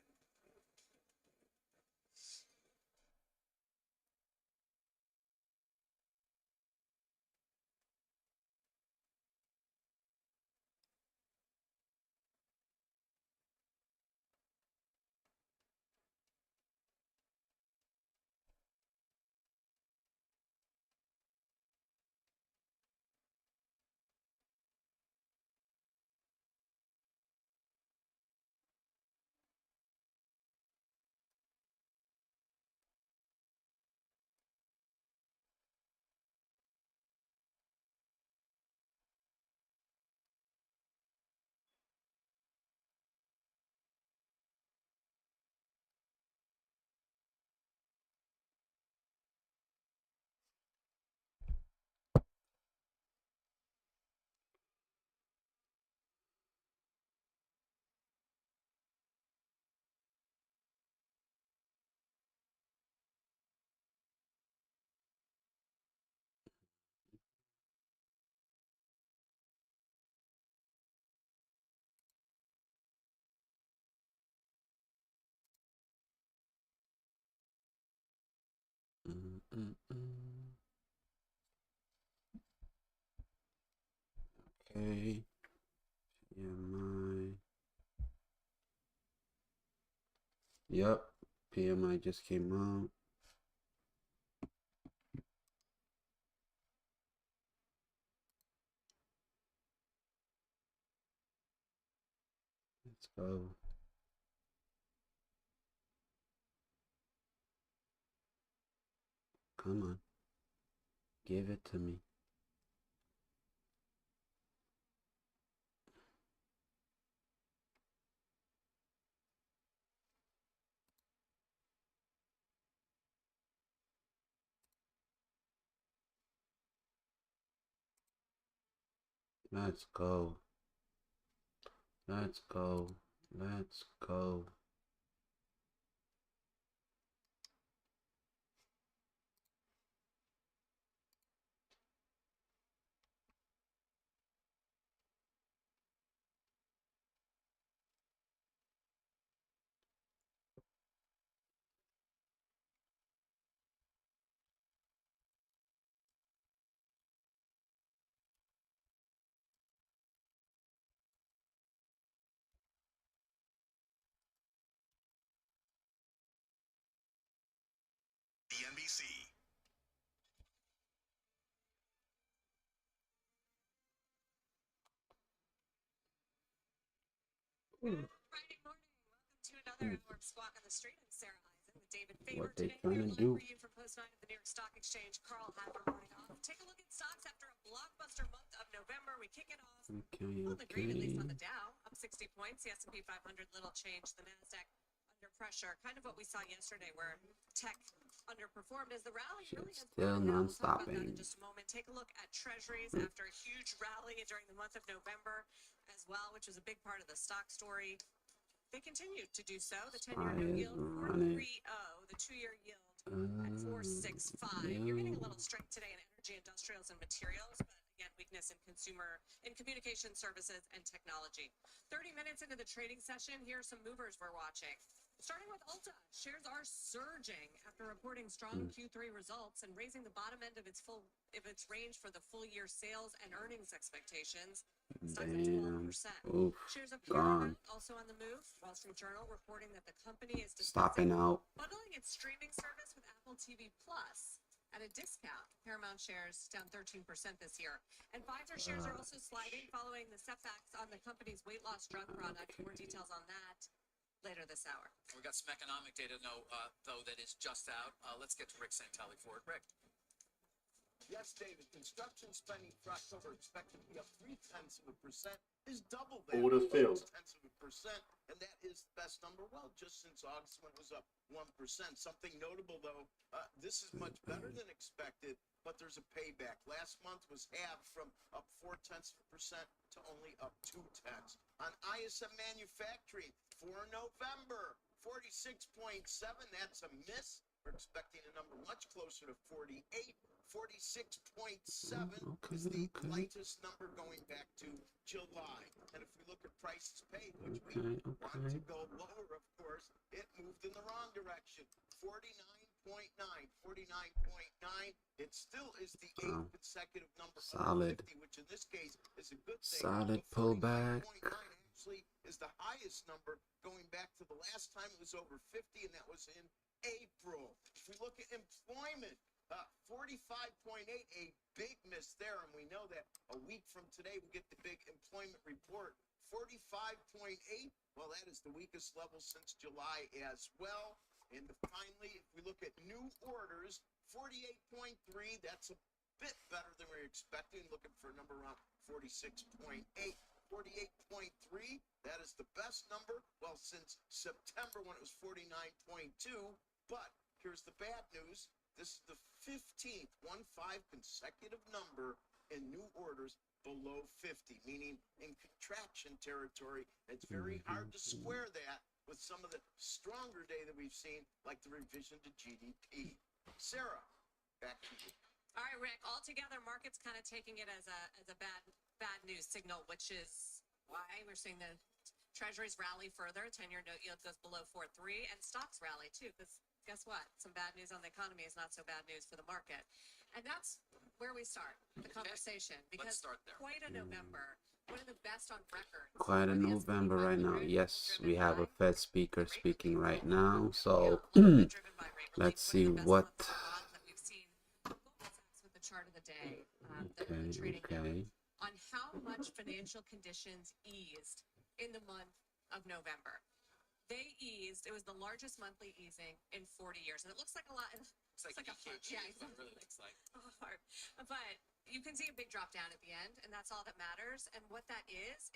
Okay. PMI. Yep. PMI just came out. Let's go. Come on. Give it to me. Let's go. Let's go. Let's go. The NBC. Friday morning. Welcome to another hour of Squawk on the Street. I'm Sarah Eisen with David Faber. What they Today, trying we're to do? live for you from Post 9 at the New York Stock Exchange. Carl Hacker morning off. Take a look at stocks after a blockbuster month of November. We kick it off Okay, on the green, at least on okay. the Dow, up 60 points. The S&P 500, little change. The NASDAQ under pressure. Kind of what we saw yesterday where tech underperformed as the rally really Shit's has still broken out. We'll talk about that in non-stopping. just a moment. Take a look at treasuries after a huge rally during the month of November as as well, which was a big part of the stock story. They continue to do so. The 10-year SPY note is yield running. 4.30, the 2-year yield at 4.65. You're getting a little strength today in energy, industrials, and materials, but again, weakness in communication services and technology. 30 minutes into the trading session, here are some movers we're watching. Starting with Ulta, shares are surging after reporting strong Q3 results and raising the bottom end of its range for the full year sales and earnings expectations. Stock's up Damn. 12%. Oof. Shares of Gone. Paramount also on the move. Wall Street Journal reporting that the company is Stopping discussing out. bundling its streaming service with Apple TV Plus at a discount. Paramount shares down 13% this year. And Pfizer shares are also sliding following the setbacks on the company's weight loss drug product. More details on that later this hour. We got some economic data, though, that is just out. Let's get to Rick Santelli for it. Rick. Yes, David. Construction spending for October expected to be up 0.3%, is double that. Order filled. 0.3%, and that is the best number. Well, just since August when it was up 1%. Something notable though, this is much better than expected, but there's a payback. Last month was halved from up 0.4% to only up 0.2. On ISM manufacturing for November, 46.7. That's a miss. We're expecting a number much closer to 48. 46.7 is the latest number going back to July. And if we look at prices paid, which we want to go lower, of course, it moved in the wrong direction. 49.9, 49.9. It still is the 8th consecutive number Solid. under 50, which in this case is a good thing. Solid But pullback. 49.9 actually is the highest number going back to the last time it was over 50, and that was in April. If we look at employment, 45.8, a big miss there, and we know that a week from today we get the big employment report. 45.8, well, that is the weakest level since July as well. And finally, if we look at new orders, 48.3, that's a bit better than we were expecting, looking for a number around 46.8. 48.3, that is the best number, well, since September when it was 49.2. But here's the bad news. This is the 15th consecutive number in new orders below 50, meaning in contraction territory. It's very hard to square that with some of the stronger data we've seen, like the revision to GDP. Sarah, back to you. All right, Rick. Altogether, markets kind of taking it as a bad news signal, which is why we're seeing the Treasuries rally further. 10-year note yield goes below 4.3, and stocks rally too. Because guess what? Some bad news on the economy is not so bad news for the market, and that's where we start the conversation. Because Let's start there. quite a November, one of the best on record. Quite a for the November S&P right now. 500, Yes, driven we have a by Fed speaker speaking right now. So a little bit driven by rate let's relief. see One of the what. best months on bonds that we've seen. Goldman Sachs with the chart of the day that we're trading now on how much financial conditions eased in the month of November. They eased. It was the largest monthly easing in 40 years, and it looks like a lot. It's like a EKG, yeah, is what it really looks like. hard. But you can see a big drop down at the end, and that's all that matters. And what that is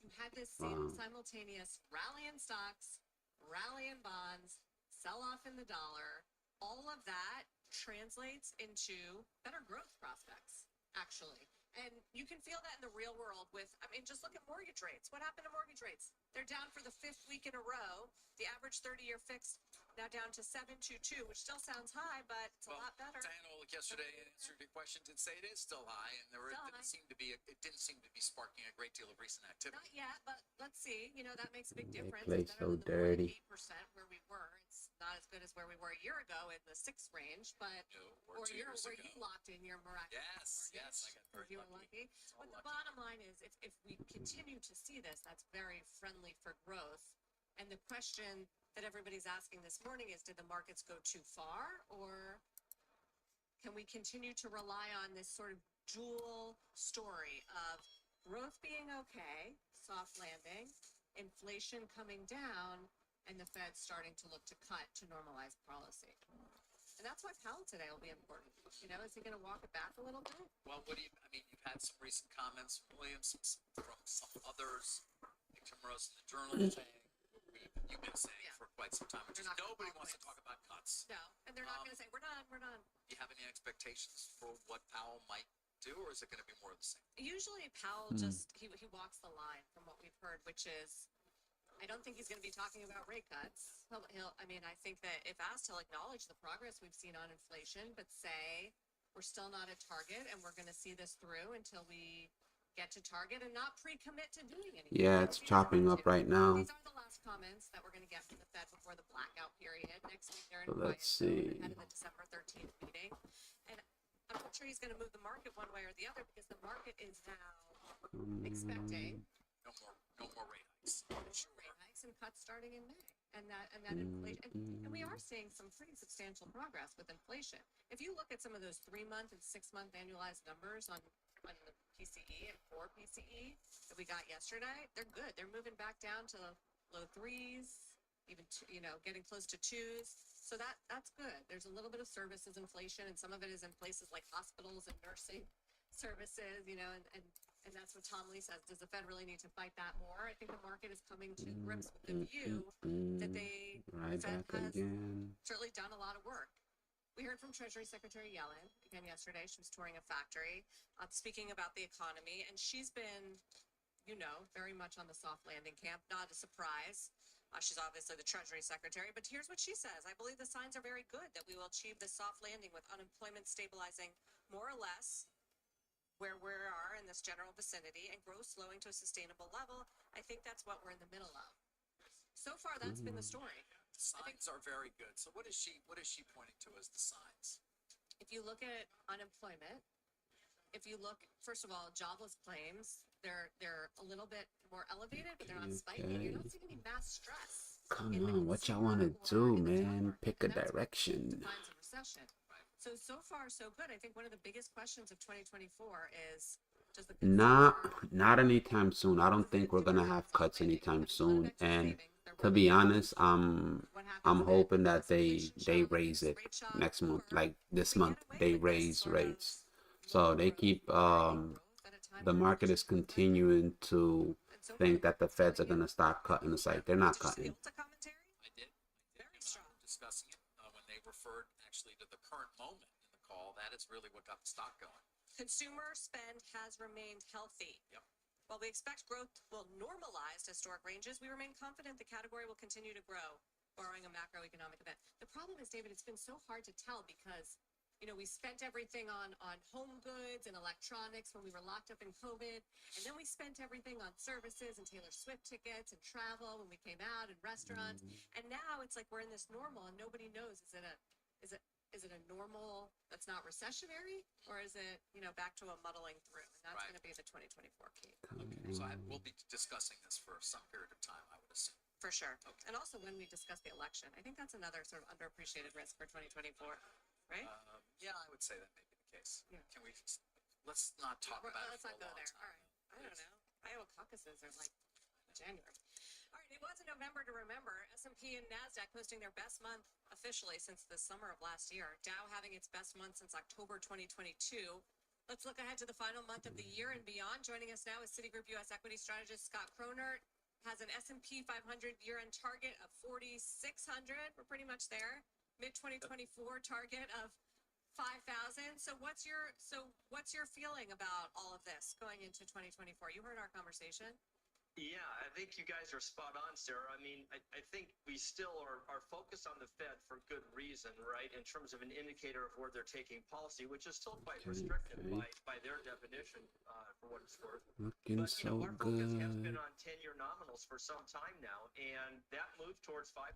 you had this simultaneous rally in stocks, rally in bonds, sell off in the dollar. All of that translates into better growth prospects, actually. And you can feel that in the real world with, I mean, just look at mortgage rates. What happened to mortgage rates? They're down for the 5th week in a row. The average 30-year fixed now down to 7.22, which still sounds high, but it's a lot better. Diana Olick yesterday answered your question, did say it is still high, and it didn't seem to be sparking a great deal of recent activity. Not yet, but let's see. You know, that makes a big They difference. play It's so better than the dirty. 8% where we were. It's not as good as where we were a year ago in the 6 range, but Or 2 years where ago. you locked in your miraculous Yes, I got very you were lucky. It's all But the lucky. bottom line is, if we continue to see this, that's very friendly for growth. And the question that everybody's asking this morning is, did the markets go too far, or can we continue to rely on this sort of dual story of growth being okay, soft landing, inflation coming down, and the Fed starting to look to cut to normalize policy? And that's why Powell today will be important. You know, is he going to walk it back a little bit? Well, you've had some recent comments from Williams, from some others, Nick Timmeros in the Journal saying, you've been saying for quite some time, which is nobody wants to talk about cuts. No, and they're not going to say, we're done. Do you have any expectations for what Powell might do, or is it going to be more of the same? Usually Powell just he walks the line from what we've heard, which is I don't think he's going to be talking about rate cuts. I mean, I think that if asked, he'll acknowledge the progress we've seen on inflation, but say we're still not at target and we're going to see this through until we get to target and not pre-commit to doing anything. Yeah, it's chopping up right now. These are the last comments that we're going to get from the Fed before the blackout period. Next week, they're in So quiet let's mode see. ahead of the December 13th meeting. And I'm not sure he's going to move the market one way or the other because the market is now expecting No more rate hikes. rate hikes and cuts starting in May. And that inflation, and we are seeing some pretty substantial progress with inflation. If you look at some of those 3-month and 6-month annualized numbers on the PCE and core PCE that we got yesterday, they're good. They're moving back down to low 3s, even getting close to 2s. So that's good. There's a little bit of services inflation, and some of it is in places like hospitals and nursing services, and that's what Tom Lee says. Does the Fed really need to fight that more? I think the market is coming to grips with the view that the Fed has certainly done a lot of work. We heard from Treasury Secretary Yellen again yesterday. She was touring a factory, speaking about the economy, and she's been, very much on the soft landing camp. Not a surprise. She's obviously the Treasury Secretary, but here's what she says. I believe the signs are very good that we will achieve this soft landing with unemployment stabilizing more or less where we are in this general vicinity and growth slowing to a sustainable level. I think that's what we're in the middle of. So far, that's been the story. The signs are very good. So what is she pointing to as the signs? If you look at unemployment, first of all, jobless claims, they're a little bit more elevated, but they're not spiking. You're not seeing any mass stress. Come on, what y'all want to do, man? Pick a direction. Signs of recession. So far, so good. I think one of the biggest questions of 2024 is, does the not anytime soon. I don't think we're gonna have cuts anytime soon. And to be honest, I'm hoping that they raise it next month, like this month. They raise rates, so they keep the market is continuing to think that the Feds are gonna start cutting. It's like they're not cutting. I did. Discussing it when they referred actually to the current moment in the call. That is really what got the stock going. Consumer spend has remained healthy. Yep. While we expect growth will normalize to historic ranges, we remain confident the category will continue to grow, barring a macroeconomic event. The problem is, David, it's been so hard to tell because, we spent everything on home goods and electronics when we were locked up in COVID, and then we spent everything on services and Taylor Swift tickets and travel when we came out and restaurants, and now it's like we're in this normal and nobody knows, is it a normal that's not recessionary, or is it, back to a muddling through? And that's going to be the 2024 key. Okay. So we'll be discussing this for some period of time, I would assume. For sure. Okay. And also when we discuss the election, I think that's another sort of underappreciated risk for 2024, right? Yeah, I would say that may be the case. Yeah. Can we let's not talk about it Let's for not a go long there. time. All right. I don't know. Iowa caucuses are like January. All right, it was a November to remember. S&P and NASDAQ posting their best month officially since the summer of last year. Dow having its best month since October 2022. Let's look ahead to the final month of the year and beyond. Joining us now is Citigroup U.S. equity strategist Scott Kroner. Has an S&P 500 year-end target of 4,600. We're pretty much there. Mid-2024 target of 5,000. So what's your feeling about all of this going into 2024? You heard our conversation. Yeah, I think you guys are spot on, Sarah. I mean, I think we still are focused on the Fed for good reason, right? In terms of an indicator of where they're taking policy, which is still quite restrictive by their definition, for what it's worth. Looking But, so our focus has good. been on 10-year nominals for some time now, and that moved towards 5%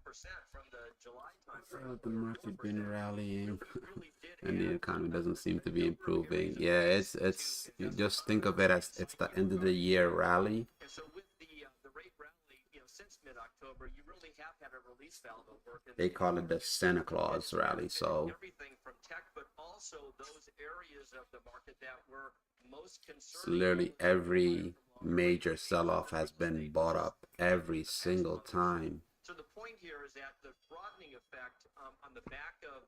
from the July timeframe. The market been rallying, Really did and the have economy a doesn't seem to be number of improving. areas of Yeah, focus it's to you adjust just our think of it as it's the end of the year rally. And so with the rate rally, since mid-October, you really have had a release valve at work. They call it the Santa Claus rally. So Everything from tech, but also those areas of the market that were most it's concerned. literally every major sell-off has been bought up every single time. So the point here is that the broadening effect on the back of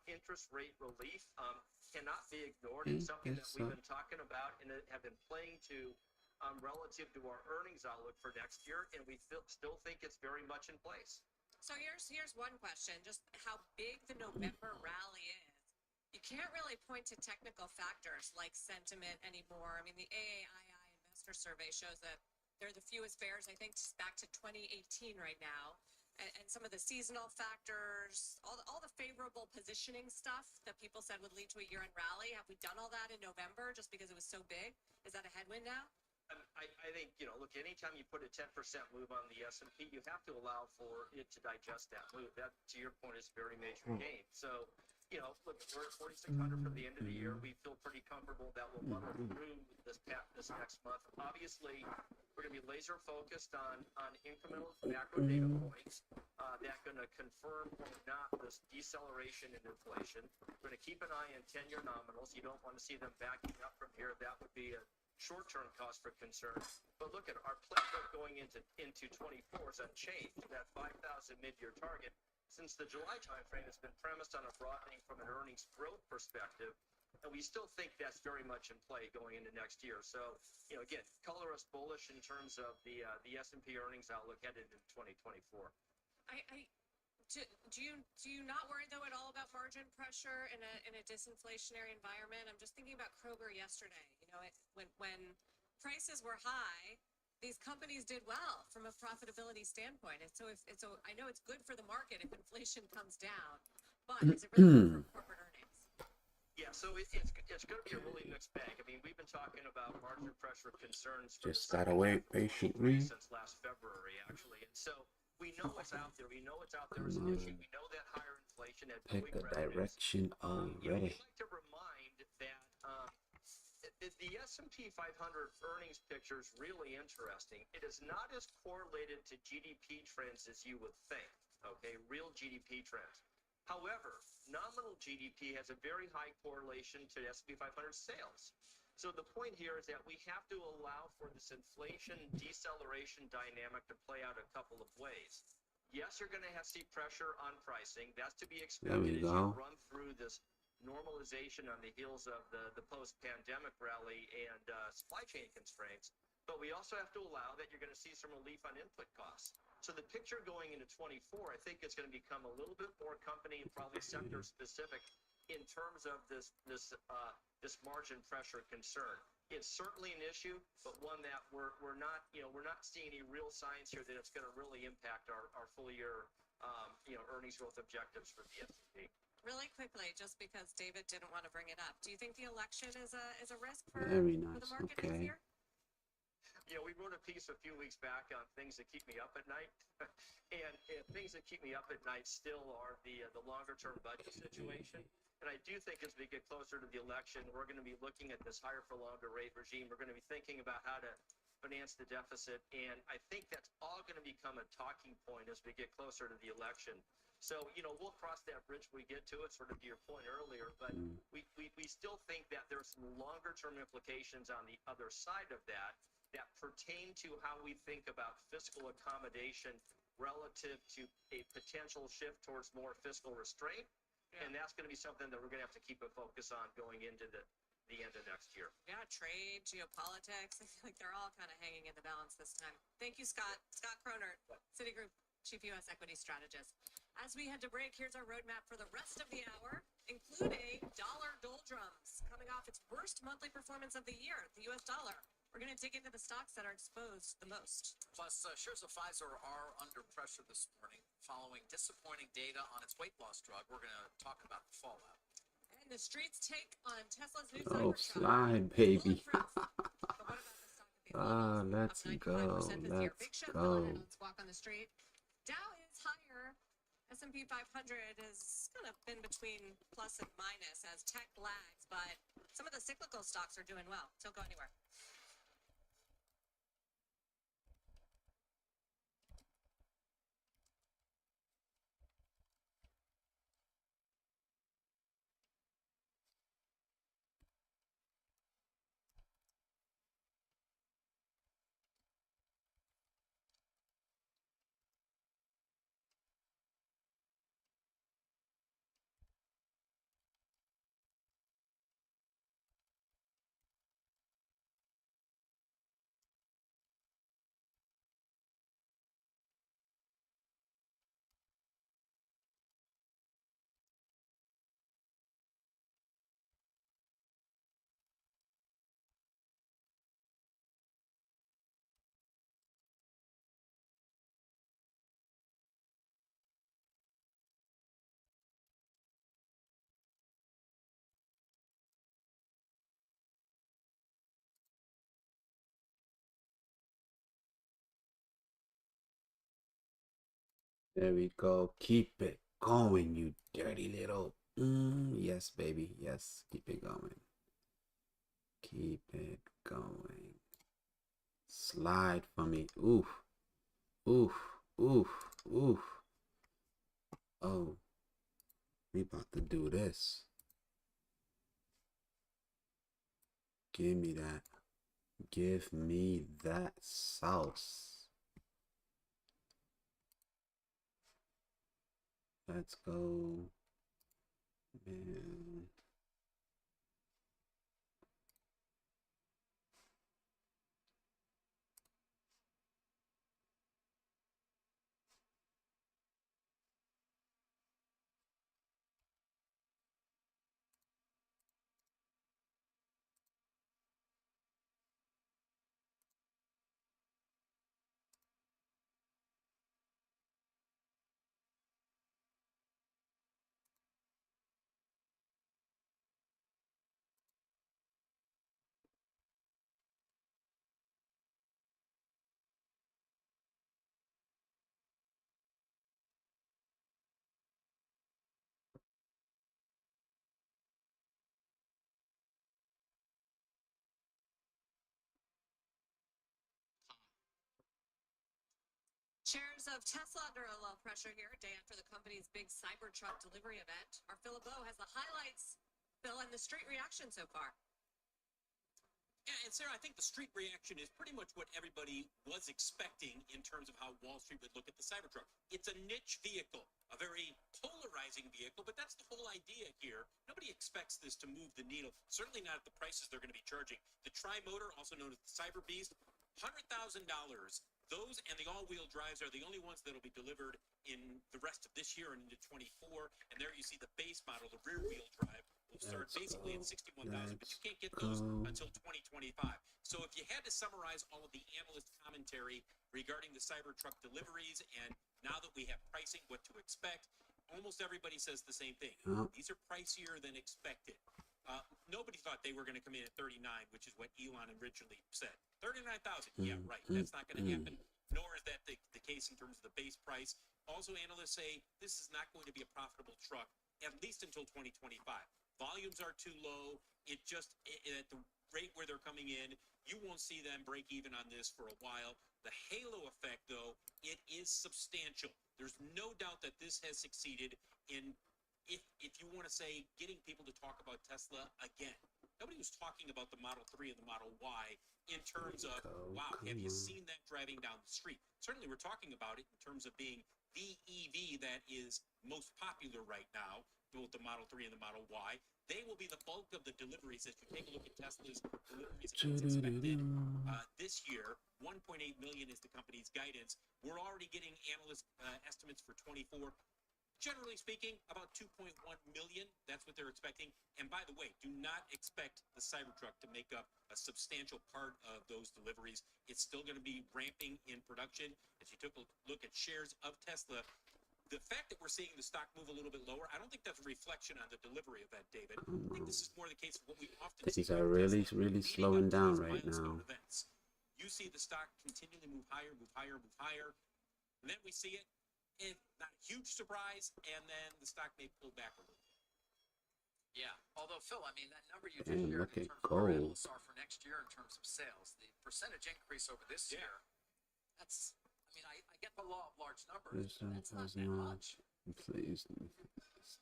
interest rate relief cannot be ignored. It's something that we've been talking about and have been playing to relative to our earnings outlook for next year, and we still think it's very much in place. So here's one question: just how big the November rally is you can't really point to technical factors like sentiment anymore. I mean, the AAII investor survey shows that they're the fewest bears, I think, back to 2018 right now. And some of the seasonal factors, all the favorable positioning stuff that people said would lead to a year-end rally. Have we done all that in November just because it was so big? Is that a headwind now? I think, look, anytime you put a 10% move on the S&P, you have to allow for it to digest that move. That, to your point, is a very major gain. So, look, we're at 4,600 for the end of the year. We feel pretty comfortable that we'll muddle through this next month. Obviously, we're going to be laser focused on incremental macro data points that are going to confirm or not this deceleration in inflation. We're going to keep an eye on 10-year nominals. You don't want to see them backing up from here. That would be a short-term cause for concern. But look at our playbook going into 24 is unchanged. That 5,000 mid-year target since the July timeframe has been premised on a broadening from an earnings growth perspective, and we still think that's very much in play going into next year. So, again, color us bullish in terms of the S&P earnings outlook headed into 2024. Do you not worry though at all about margin pressure in a disinflationary environment? I'm just thinking about Kroger yesterday. When prices were high, these companies did well from a profitability standpoint. And so I know it's good for the market if inflation comes down, but is it really good for corporate earnings? Yeah, so it's going to be a really mixed bag. I mean, we've been talking about margin pressure concerns for Just gotta wait patiently. since last February, actually. And so we know it's out there. We know it's out there as an issue. We know that higher inflation had Pick buoyed a revenues. direction already. We'd like to remind that the S&P 500 earnings picture is really interesting. It is not as correlated to GDP trends as you would think, okay, real GDP trends. However, nominal GDP has a very high correlation to S&P 500 sales. So the point here is that we have to allow for this inflation deceleration dynamic to play out a couple of ways. Yes, you're going to see pressure on pricing. That's to be expected as you run through this normalization on the heels of the post-pandemic rally and supply chain constraints. But we also have to allow that you're going to see some relief on input costs. So the picture going into 24, I think, is going to become a little bit more company and probably sector specific in terms of this margin pressure concern. It's certainly an issue, but one that we're not seeing any real signs here that it's going to really impact our full year earnings growth objectives for the S&P. Really quickly, just because David didn't want to bring it up, do you think the election is a risk for Very the nice. market next Okay. year? We wrote a piece a few weeks back on things that keep me up at night, and things that keep me up at night still are the longer-term budget situation. And I do think as we get closer to the election, we're going to be looking at this higher-for-longer rate regime. We're going to be thinking about how to finance the deficit, and I think that's all going to become a talking point as we get closer to the election. So, we'll cross that bridge when we get to it, sort of to your point earlier, but we still think that there's some longer-term implications on the other side of that pertain to how we think about fiscal accommodation relative to a potential shift towards more fiscal restraint. Yeah. And that's going to be something that we're going to have to keep a focus on going into the end of next year. Yeah, trade, geopolitics. I feel like they're all kind of hanging in the balance this time. Thank you, Scott. Scott Cronert, Citigroup Chief U.S. Equity Strategist. As we head to break, here's our roadmap for the rest of the hour, including dollar doldrums coming off its worst monthly performance of the year, the U.S. dollar. We're going to dig into the stocks that are exposed the most. Plus, shares of Pfizer are under pressure this morning following disappointing data on its weight loss drug. We're going to talk about the fallout. And the street's take on Tesla's new Oh, Cybertruck. slide, baby. But what about the stock at the Let's go. Let's Big Shep go. on Squawk on the Street. Dow is higher. S&P 500 has kind of been between plus and minus as tech lags, but some of the cyclical stocks are doing well. Don't go anywhere. There we go. Keep it going, you dirty little. Yes, baby. Yes, keep it going. Keep it going. Slide for me. Oof. Oof. Oof. Oof. Oh, we about to do this. Give me that. Give me that sauce. Let's go. Man. Shares of Tesla under a little pressure here, a day after the company's big Cybertruck delivery event. Our Phil LeBeau has the highlights. Phil, and the street reaction so far. Yeah, and Sarah, I think the street reaction is pretty much what everybody was expecting in terms of how Wall Street would look at the Cybertruck. It's a niche vehicle, a very polarizing vehicle, but that's the whole idea here. Nobody expects this to move the needle, certainly not at the prices they're going to be charging. The Tri-Motor, also known as the Cyber Beast, $100,000. Those and the all-wheel drives are the only ones that will be delivered in the rest of this year and into 24. And there you see the base model, the rear-wheel drive, will start basically at 61,000, but you can't get those until 2025. So if you had to summarize all of the analyst commentary regarding the Cybertruck deliveries, and now that we have pricing, what to expect, almost everybody says the same thing. These are pricier than expected. Nobody thought they were going to come in at 39, which is what Elon originally said. 39,000. Yeah, right. That's not going to happen. Nor is that the case in terms of the base price. Also, analysts say this is not going to be a profitable truck, at least until 2025. Volumes are too low. At the rate where they're coming in, you won't see them break even on this for a while. The halo effect, though, it is substantial. There's no doubt that this has succeeded in, if you want to say, getting people to talk about Tesla again. Nobody was talking about the Model 3 and the Model Y in terms of, wow, have you seen that driving down the street? Certainly we're talking about it in terms of being the EV that is most popular right now, both the Model 3 and the Model Y. They will be the bulk of the deliveries. As you take a look at Tesla's deliveries as expected this year, 1.8 million is the company's guidance. We're already getting analyst estimates for 24. Generally speaking, about 2.1 million. That's what they're expecting. And by the way, do not expect the Cybertruck to make up a substantial part of those deliveries. It's still going to be ramping in production. As you took a look at shares of Tesla, the fact that we're seeing the stock move a little bit lower, I don't think that's a reflection on the delivery event, David. I think this is more the case of what we often see. Things are really slowing down right now. Events. You see the stock continually move higher, move higher, move higher. And then we see it. And not a huge surprise, and then the stock may pull back a little. Yeah, although Phil, I mean that number you just shared Look in at terms of where gold. analysts are for next year in terms of sales, the percentage increase over this year, that's, I mean, I get the law of large numbers, but that's not that much. Please.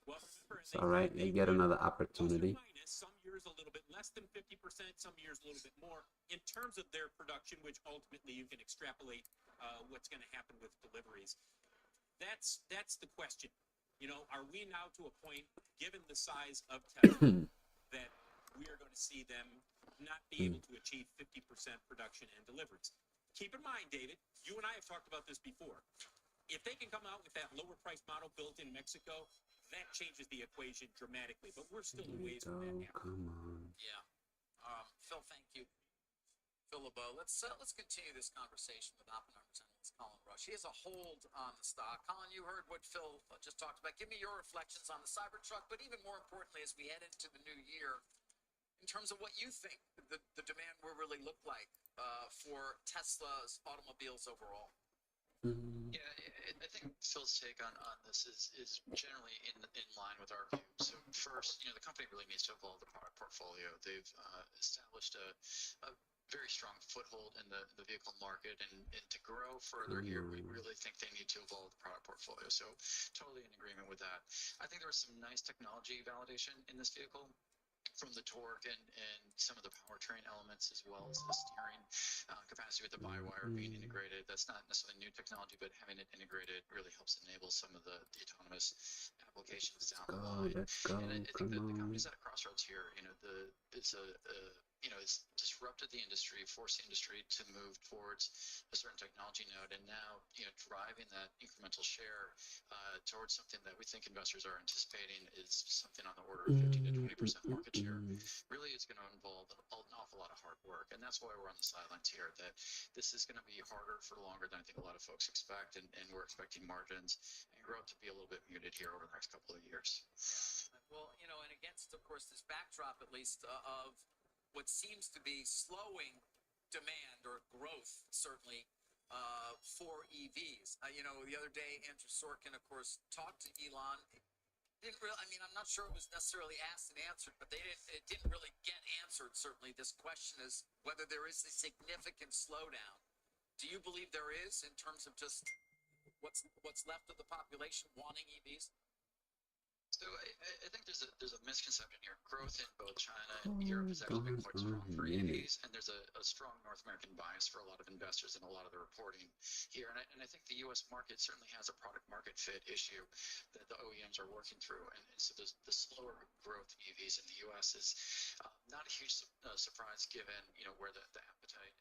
Well, remember, It's all right. You get another opportunity. Some years a little bit less than 50%, some years a little bit more in terms of their production, which ultimately you can extrapolate what's going to happen with deliveries. That's the question. You know, are we now to a point, given the size of Tesla, that we are going to see them not be able to achieve 50% production and deliveries? Keep in mind, David, you and I have talked about this before. If they can come out with that lower price model built in Mexico, that changes the equation dramatically. But we're still a ways from that happening. Come on. Yeah. Phil, thank you. Phil LeBeau. Let's continue this conversation with Oppenheimer's analyst Colin Rush. He has a hold on the stock. Colin, you heard what Phil just talked about. Give me your reflections on the Cybertruck, but even more importantly, as we head into the new year, in terms of what you think the demand will really look like for Tesla's automobiles overall. Yeah, I think Phil's take on this is generally in line with our view. So first, the company really needs to evolve the product portfolio. They've established a very strong foothold in the vehicle market, and to grow further here, we really think they need to evolve the product portfolio. So totally in agreement with that. I think there was some nice technology validation in this vehicle, from the torque and some of the powertrain elements, as well as the steering capacity with the by-wire being integrated. That's not necessarily new technology, but having it integrated really helps enable some of the autonomous applications down the line. Let's go. And I think that the Come on. company's at a crossroads here. It's disrupted the industry, forced the industry to move towards a certain technology node, and now driving that incremental share towards something that we think investors are anticipating is something on the order of 15 to 20% market share. Really, it's going to involve an awful lot of hard work, and that's why we're on the sidelines here. That this is going to be harder for longer than I think a lot of folks expect, and we're expecting margins and growth to be a little bit muted here over the next couple of years. Yeah. Well, and against, of course, this backdrop, at least, of what seems to be slowing demand or growth, certainly, for EVs. The other day, Andrew Sorkin, of course, talked to Elon. Didn't really, I'm not sure it was necessarily asked and answered, but it didn't really get answered. Certainly, this question is whether there is a significant slowdown. Do you believe there is, in terms of just what's left of the population wanting EVs? So I think there's a misconception here. Growth in both China and Europe has actually been quite strong for EVs, and there's a strong North American bias for a lot of investors and a lot of the reporting here. And I think the U.S. market certainly has a product market fit issue that the OEMs are working through. And so the slower growth of EVs in the U.S. is not a huge surprise given where the appetite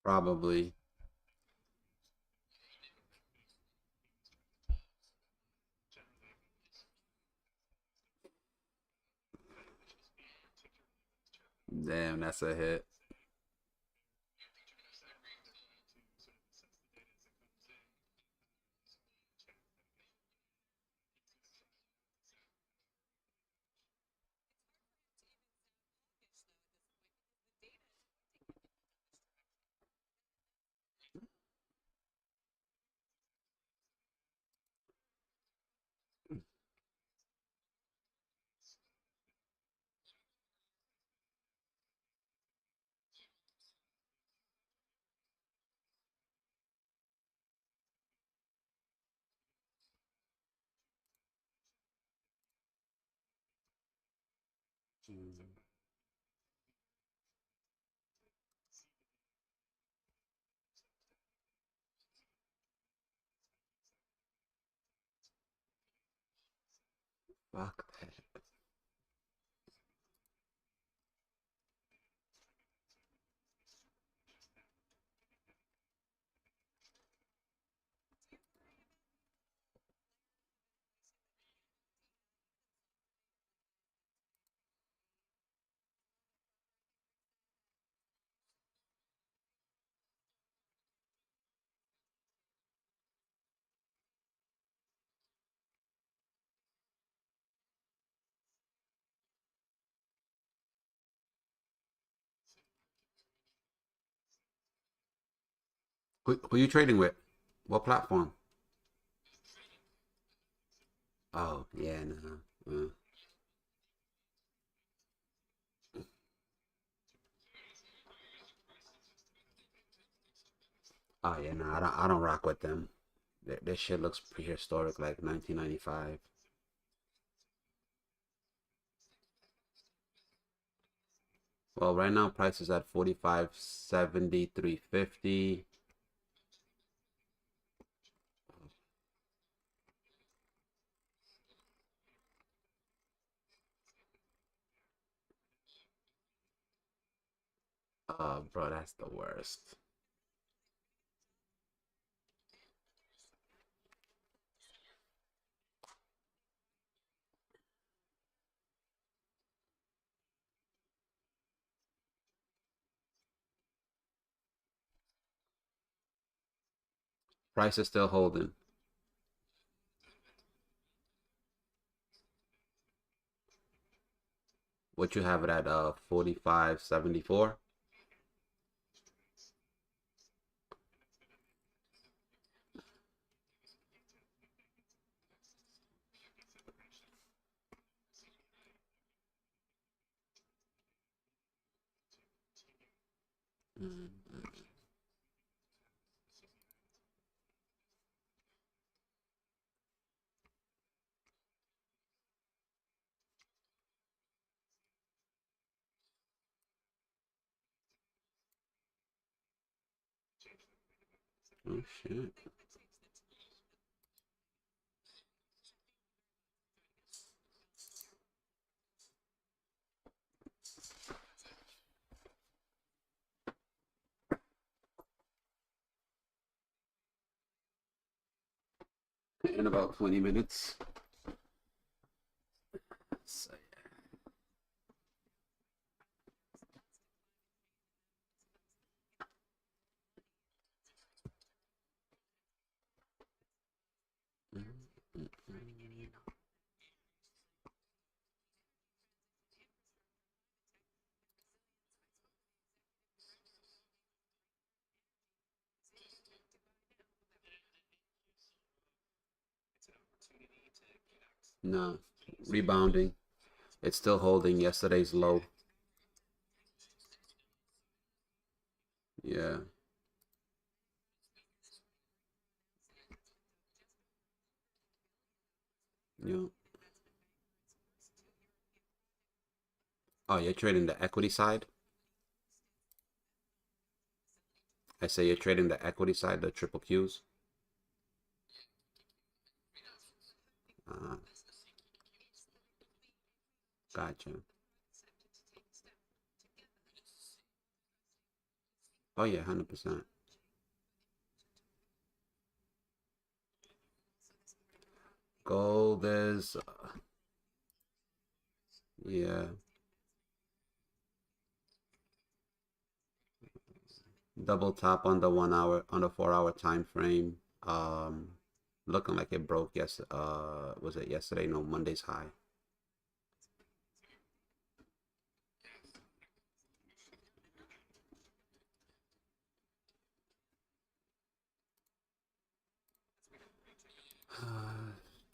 Probably. Damn, that's a hit. Fuck that. Who you trading with? What platform? Oh, yeah, no. Oh, yeah, no, I don't rock with them. This shit looks prehistoric, like 1995. Well, right now price is at 45.70, 350. Oh, bro, that's the worst. Price is still holding. What you have it at 45.74? Oh shit. In about 20 minutes. So, yeah. No, rebounding. It's still holding yesterday's low. Yeah. Yeah. Oh, you're trading the equity side? I say you're trading the equity side, the triple Qs. Uh, gotcha. Oh yeah, 100%. Gold is, yeah, double top on the 1 hour, on the 4 hour time frame. Looking like it broke, yes, was it yesterday? No, Monday's high.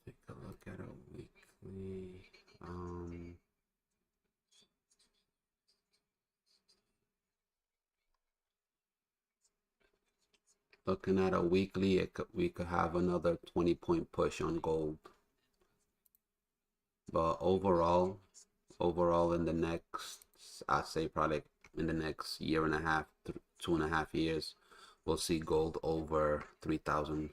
Take a look at a weekly. Looking at a weekly, we could have another 20-point push on gold. But overall in the next, I'd say probably in the next year and a half, 2.5 years, we'll see gold over 3,000.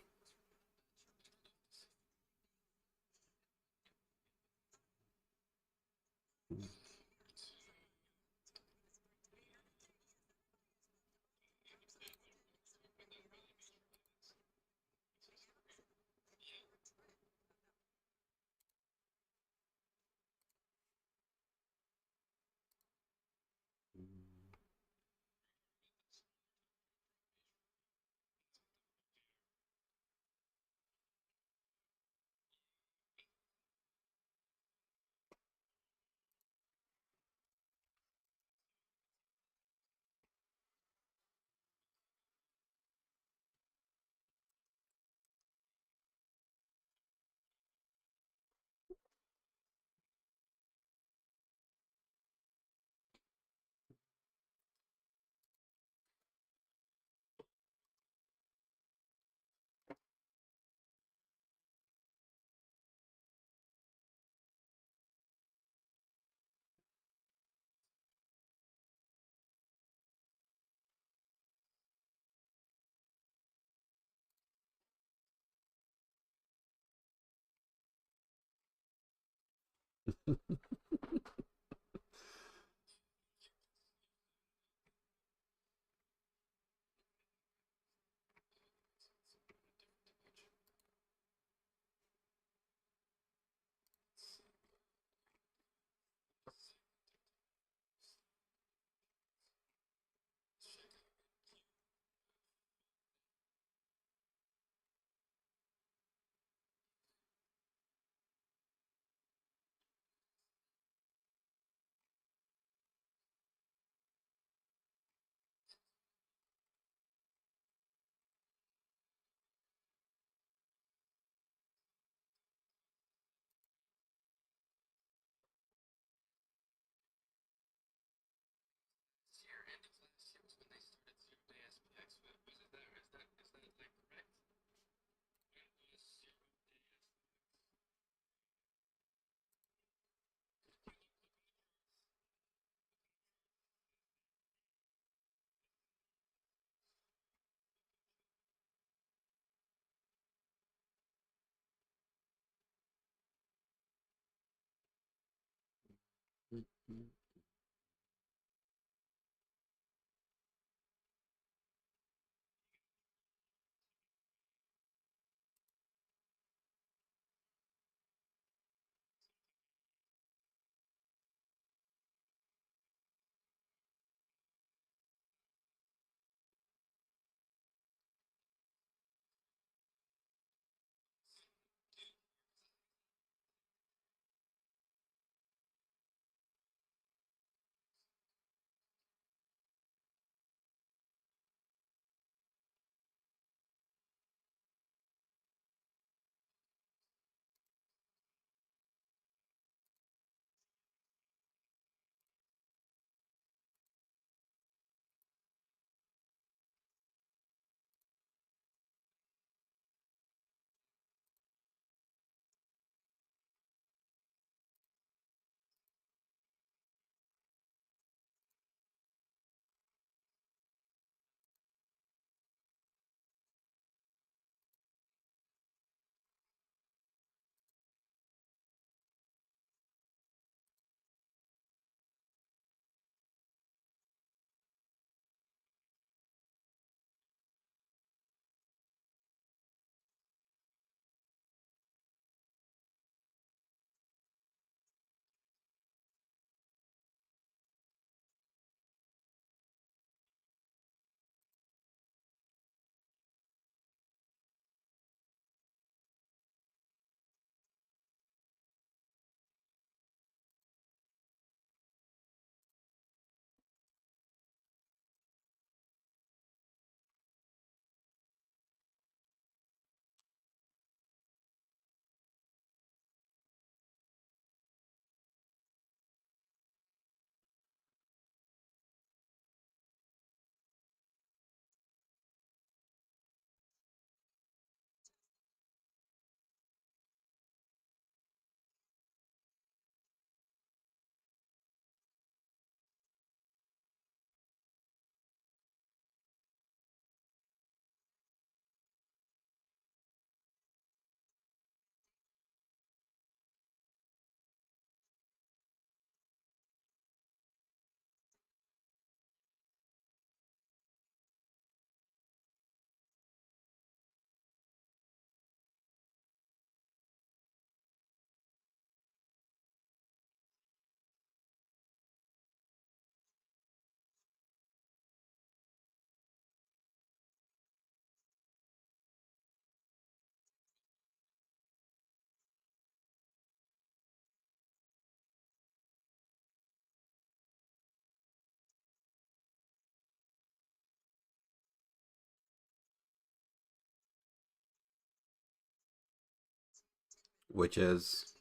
which is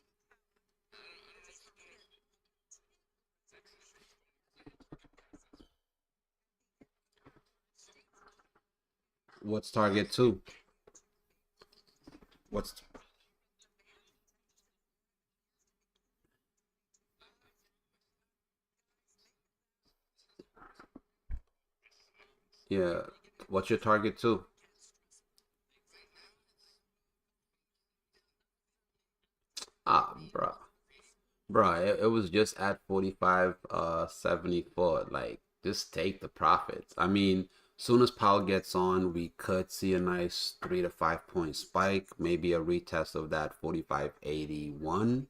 what's target two? What's yeah? What's your target two? Ah, bruh, it was just at 45 74. Like, just take the profits. I mean, soon as Powell gets on, we could see a nice 3 to 5 point spike, maybe a retest of that 45.81.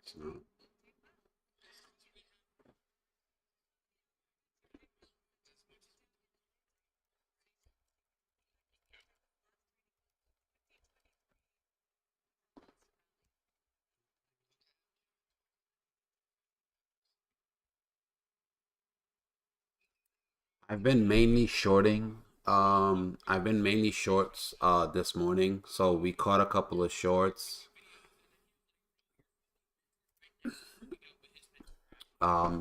So, I've been mainly shorting. I've been mainly shorts this morning, so we caught a couple of shorts.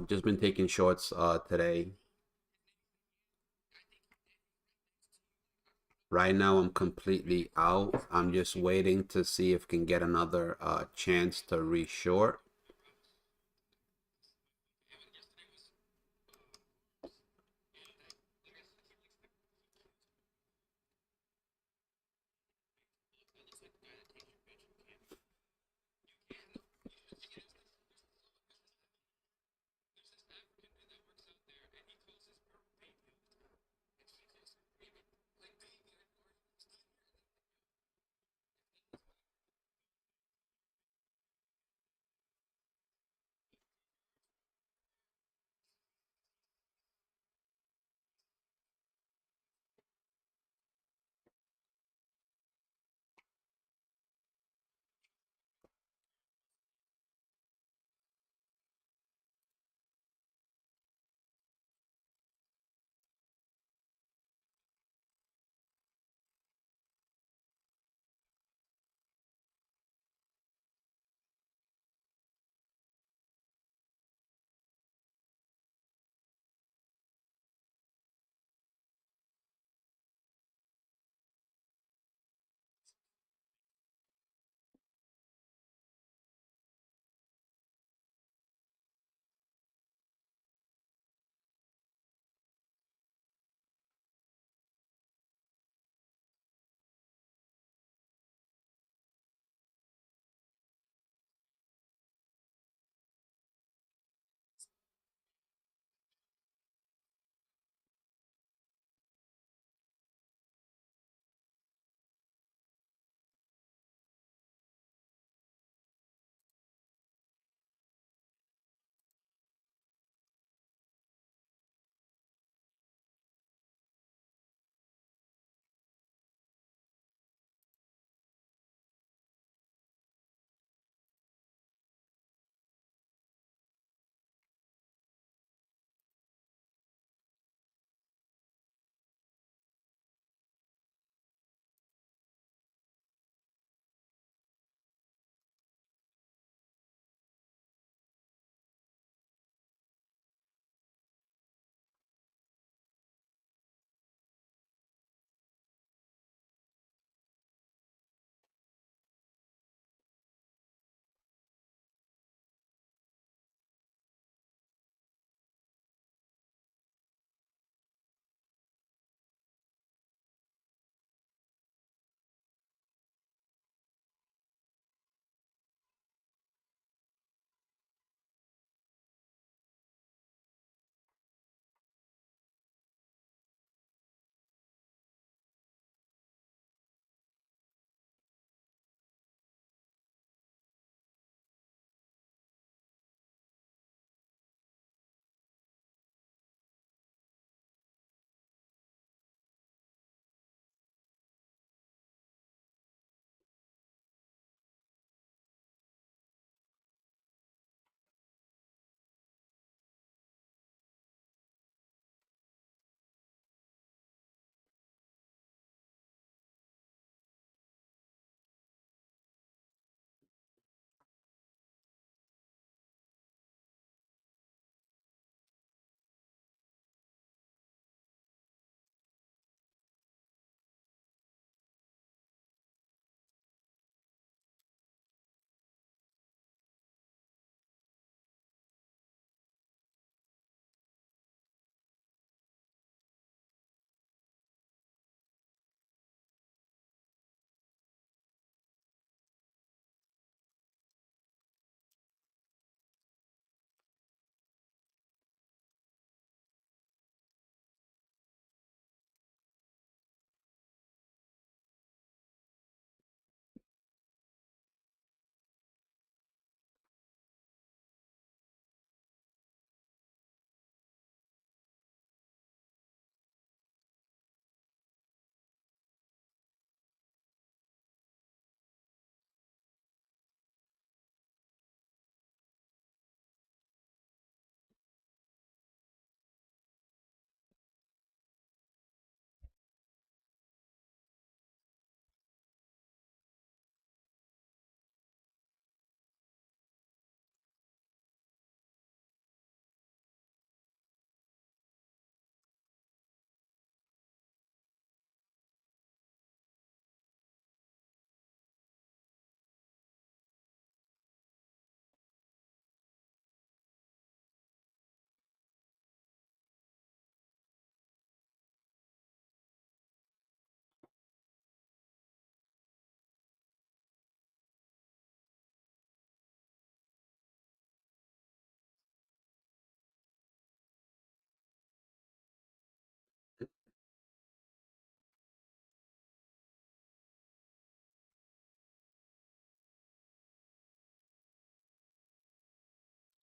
Just been taking shorts today. Right now, I'm completely out. I'm just waiting to see if can get another chance to reshort.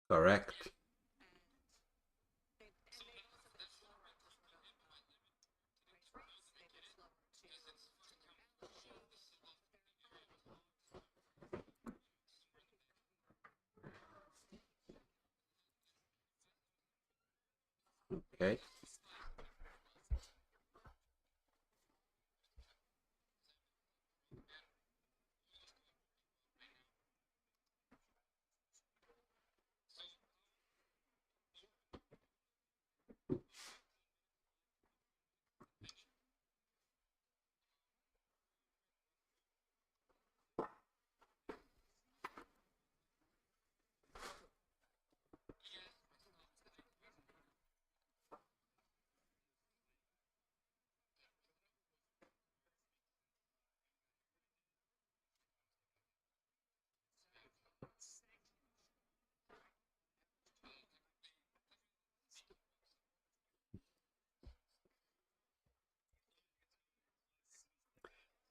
Correct. They've also been slower to sort of raise rates. They've been slower to trim their balance sheet. Okay.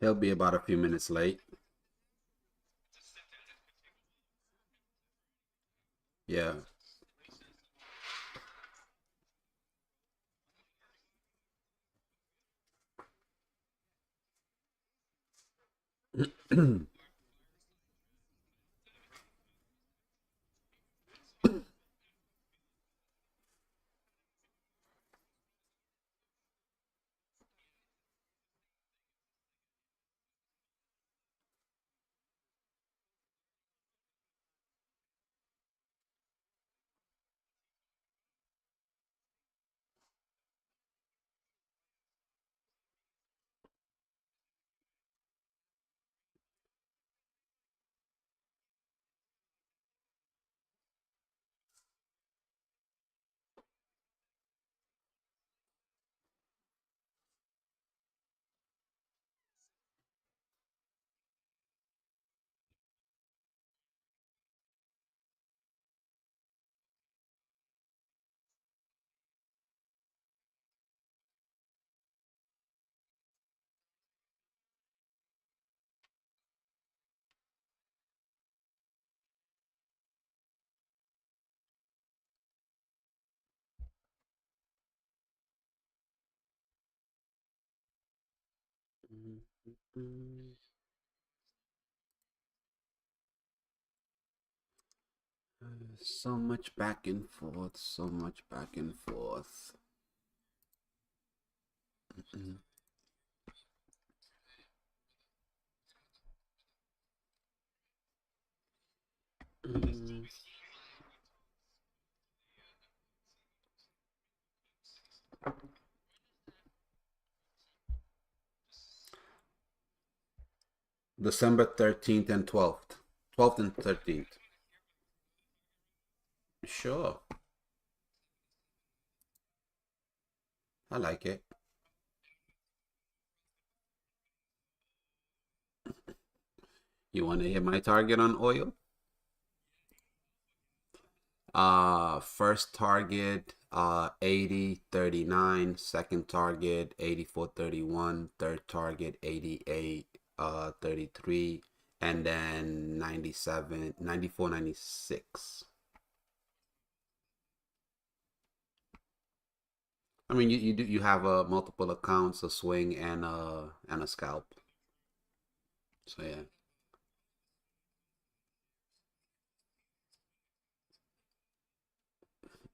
He'll be about a few minutes late. Yeah. So much back and forth, so much back and forth. December 13th and 12th. 12th and 13th. Sure. I like it. You want to hit my target on oil? First target 80.39, second target 84.31, third target 88 33, and then 97 94.96. I mean, you have multiple accounts, a swing and a scalp. So yeah.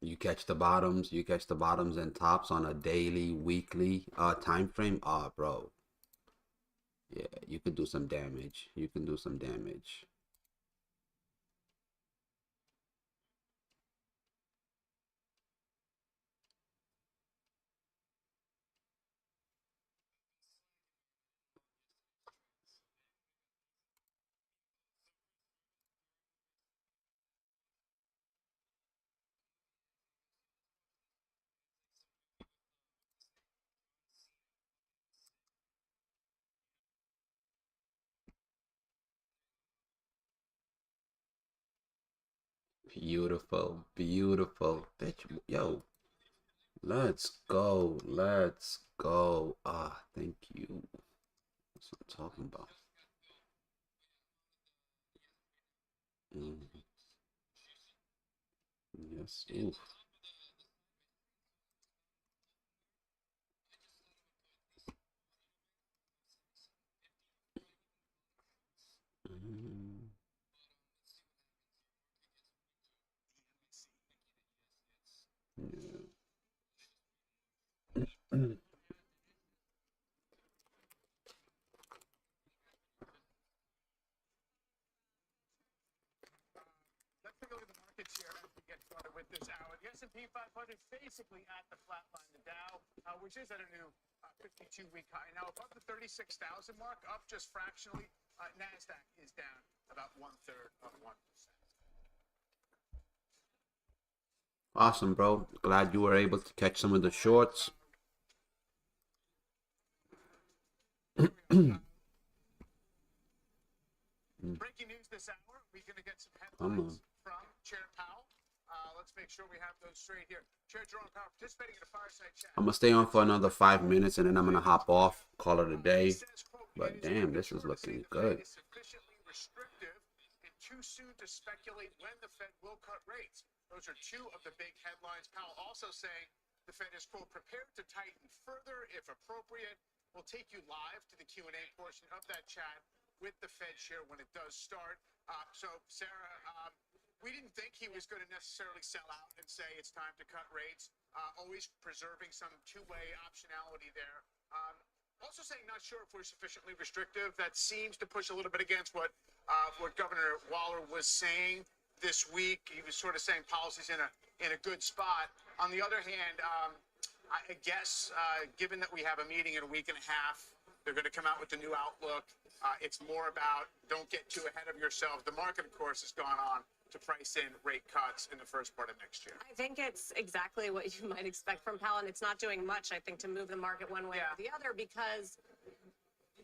You catch the bottoms and tops on a daily, weekly time frame. Ah, bro. Yeah, you can do some damage. You can do some damage. Beautiful, beautiful. Bitch, yo, let's go. Let's go. Ah, thank you. That's what I'm talking about. Mm. That's oof. Mm. Yeah. Let's take a look at the markets here as we get started with this hour. The S&P 500 basically at the flat line. The Dow, which is at a new 52-week high, now above the 36,000 mark, up just fractionally. Nasdaq is down about 1/3 of 1%. Awesome, bro. Glad you were able to catch some of the shorts. Breaking news this hour. We're going to get some Come headlines on. from Chair Powell. Let's make sure we have those straight here. Chair Jerome Powell participating in a fireside chat. I'm gonna stay on for another 5 minutes and then I'm gonna hop off, call it a day. But damn, this is looking good. Is sufficiently restrictive and too soon to speculate when the Fed will cut rates. Those are two of the big headlines. Powell also saying the Fed is, quote, prepared to tighten further if appropriate. We'll take you live to the Q&A portion of that chat with the Fed chair when it does start. So, Sarah, we didn't think he was going to necessarily sell out and say it's time to cut rates, always preserving some two-way optionality there. Also saying not sure if we're sufficiently restrictive. That seems to push a little bit against what Governor Waller was saying this week. He was sort of saying policy's in a good spot. On the other hand, I guess given that we have a meeting in a week and a half, they're going to come out with the new outlook. It's more about don't get too ahead of yourself. The market, of course, has gone on to price in rate cuts in the first part of next year. I think it's exactly what you might expect from Powell, and it's not doing much, I think, to move the market one way or the other, because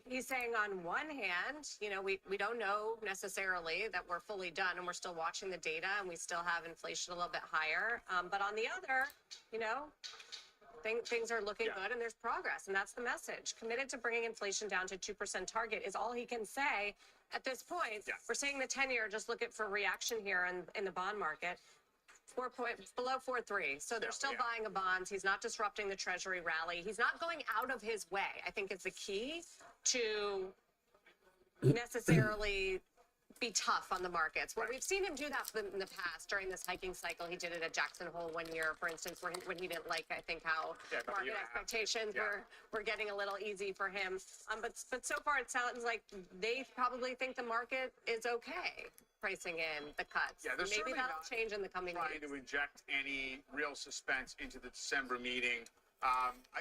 he's saying on one hand, we don't know necessarily that we're fully done, and we're still watching the data, and we still have inflation a little bit higher. But on the other, things are looking good, and there's progress, and that's the message. Committed to bringing inflation down to 2% target is all he can say at this point. We're seeing the 10-year, just look at for reaction here in the bond market, below 4.3. So they're still buying a bonds. He's not disrupting the Treasury rally. He's not going out of his way. I think it's the key to necessarily be tough on the markets. Well, we've seen him do that in the past during this hiking cycle. He did it at Jackson Hole one year, for instance, when he didn't like, I think, how market expectations were getting a little easy for him. But so far it sounds like they probably think the market is okay pricing in the cuts. Yeah, maybe that'll change in the coming weeks. Trying to inject any real suspense into the December meeting.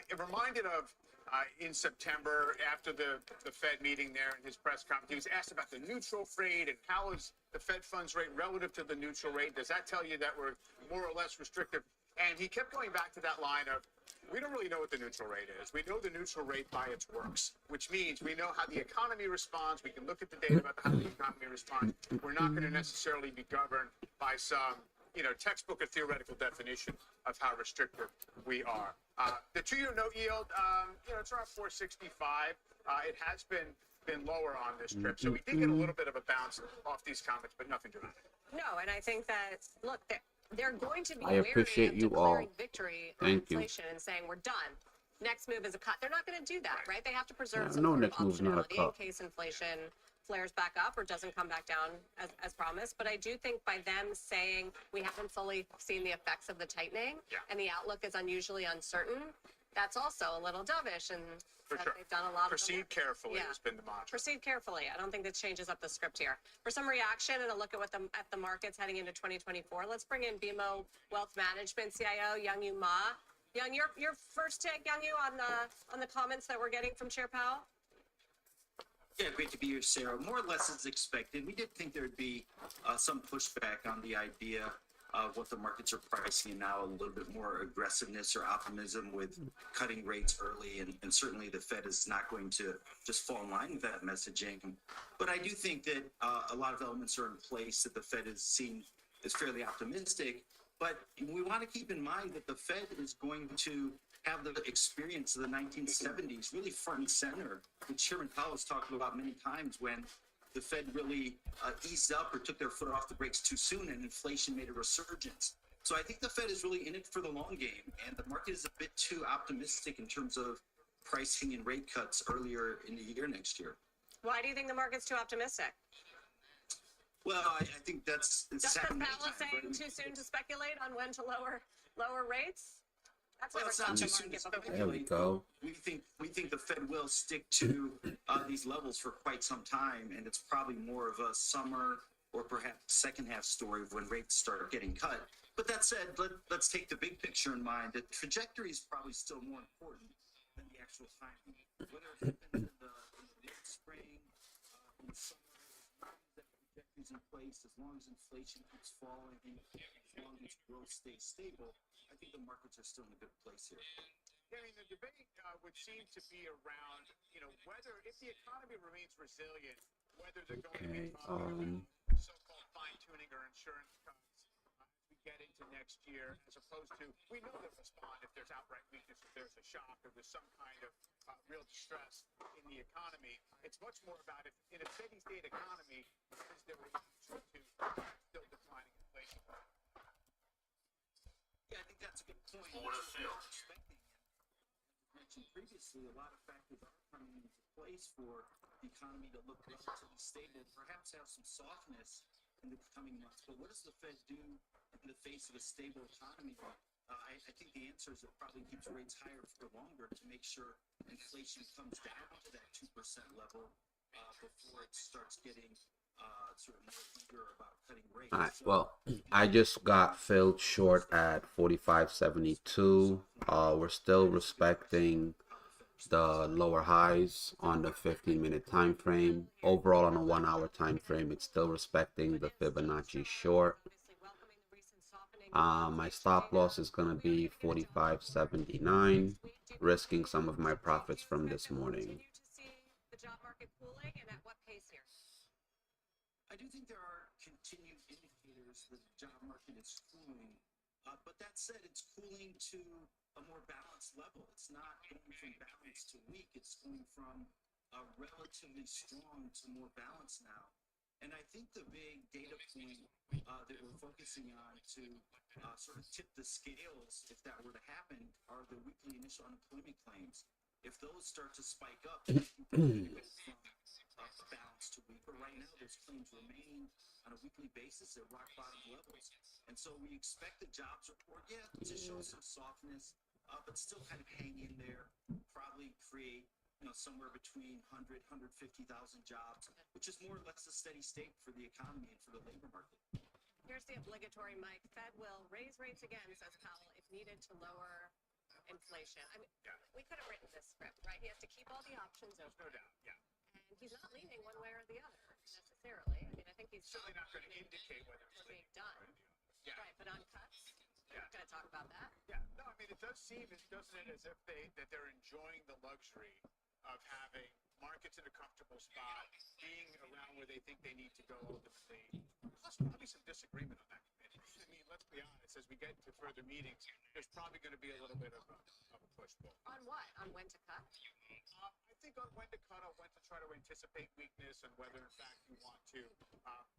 It reminded of in September, after the Fed meeting there in his press conference, he was asked about the neutral rate and how is the Fed funds rate relative to the neutral rate. Does that tell you that we're more or less restrictive? And he kept going back to that line of, we don't really know what the neutral rate is. We know the neutral rate by its works, which means we know how the economy responds. We can look at the data about how the economy responds. We're not going to necessarily be governed by some textbook or theoretical definition of how restrictive we are. The 2-year note yield, it's around 4.65. It has been lower on this trip, so we did get a little bit of a bounce off these comments, but nothing dramatic. No, and I think that they're going to be I appreciate you all. Victory on Thank you. inflation and saying we're done. Next move is a cut. They're not going to do that, right? They have to preserve some no, sort of next move's not a optionality cut. in case inflation flares back up or doesn't come back down as promised. But I do think by them saying we haven't fully seen the effects of the tightening and the outlook is unusually uncertain, that's also a little dovish. And they've done a lot Proceed carefully has been the mantra. Proceed carefully. I don't think this changes up the script here. For some reaction and a look at at the markets heading into 2024, let's bring in BMO Wealth Management CIO Youngyu Ma. Young, your first take, Youngyu, on the comments that we're getting from Chair Powell. Yeah, great to be here, Sarah. More or less as expected. We did think there would be some pushback on the idea of what the markets are pricing now, a little bit more aggressiveness or optimism with cutting rates early. And certainly the Fed is not going to just fall in line with that messaging. But I do think that a lot of elements are in place that the Fed is seen as fairly optimistic. But we want to keep in mind that the Fed is going to have the experience of the 1970s really front and center, which Chairman Powell has talked about many times when the Fed really eased up or took their foot off the brakes too soon and inflation made a resurgence. So I think the Fed is really in it for the long game, and the market is a bit too optimistic in terms of pricing and rate cuts earlier in the year next year. Why do you think the market's too optimistic? Well, I think it's Just happened many Powell times, right? saying too soon to speculate on when to lower rates? That's Well, never it's not stopped too the soon to market before. There we speculate. go. We think the Fed will stick to these levels for quite some time, and it's probably more of a summer or perhaps second half story of when rates start getting cut. But that said, let's take the big picture in mind. The trajectory is probably still more important than the actual timing. Whether it happens in the late spring, in the summer, as long as that trajectory is in place, as long as inflation keeps falling, as long as growth stays stable, I think the markets are still in a good place here. I mean, the debate would seem to be around, whether if the economy remains resilient, whether they're going to be talking about so-called fine-tuning or insurance cuts as we get into next year, as opposed to we know they'll respond if there's outright weakness, if there's a shock, if there's some kind of real distress in the economy. It's much more about if in a steady-state economy, is there a reaction to still declining inflation? Yeah, I think that's a good point. What a field. Mentioned previously, a lot of factors are coming into place for the economy to look relatively stable, perhaps have some softness in the coming months. But what does the Fed do in the face of a stable economy? I think the answer is it probably keeps rates higher for longer to make sure inflation comes down to that 2% level before it starts getting sort of more eager about cutting rates. All right. Well, I just got filled short at 45.72. We're still respecting the lower highs on the 15-minute time frame. Overall, on a 1-hour time frame, it's still respecting the Fibonacci short. My stop loss is going to be 45.79, risking some of my profits from this morning. I do think there are continued indicators that the job market is cooling, but that said, it's cooling to a more balanced level. It's not going from balanced to weak. It's going from relatively strong to more balanced now. And I think the big data point that we're focusing on to sort of tip the scales, if that were to happen, are the weekly initial unemployment claims. If those start to spike up, I think they're going to go from balance to weak. But right now, those claims remain on a weekly basis at rock bottom levels. And so we expect the jobs report, to show some softness, but still kind of hang in there, probably create somewhere between 100, 150,000 jobs, which is more or less a steady state for the economy and for the labor market. Here's the obligatory mic. Fed will raise rates again, says Powell, if needed to lower inflation. I mean, we could have written this script, right? He has to keep all the options open. No doubt, yeah. And he's not leaning one way or the other, necessarily. I mean, I think he's certainly not going to indicate whether it's being done. Yeah. Right, but on cuts, we're not going to talk about that. Yeah, no, I mean, it does seem, doesn't it, as if they're enjoying the luxury of having markets in a comfortable spot, being around where they think they need to go ultimately. Plus, probably some disagreement on that committee. I mean, let's be honest, as we get to further meetings, there's probably going to be a little bit of a push-pull. On what? On when to cut? I think on when to cut, on when to try to anticipate weakness, and whether, in fact, you want to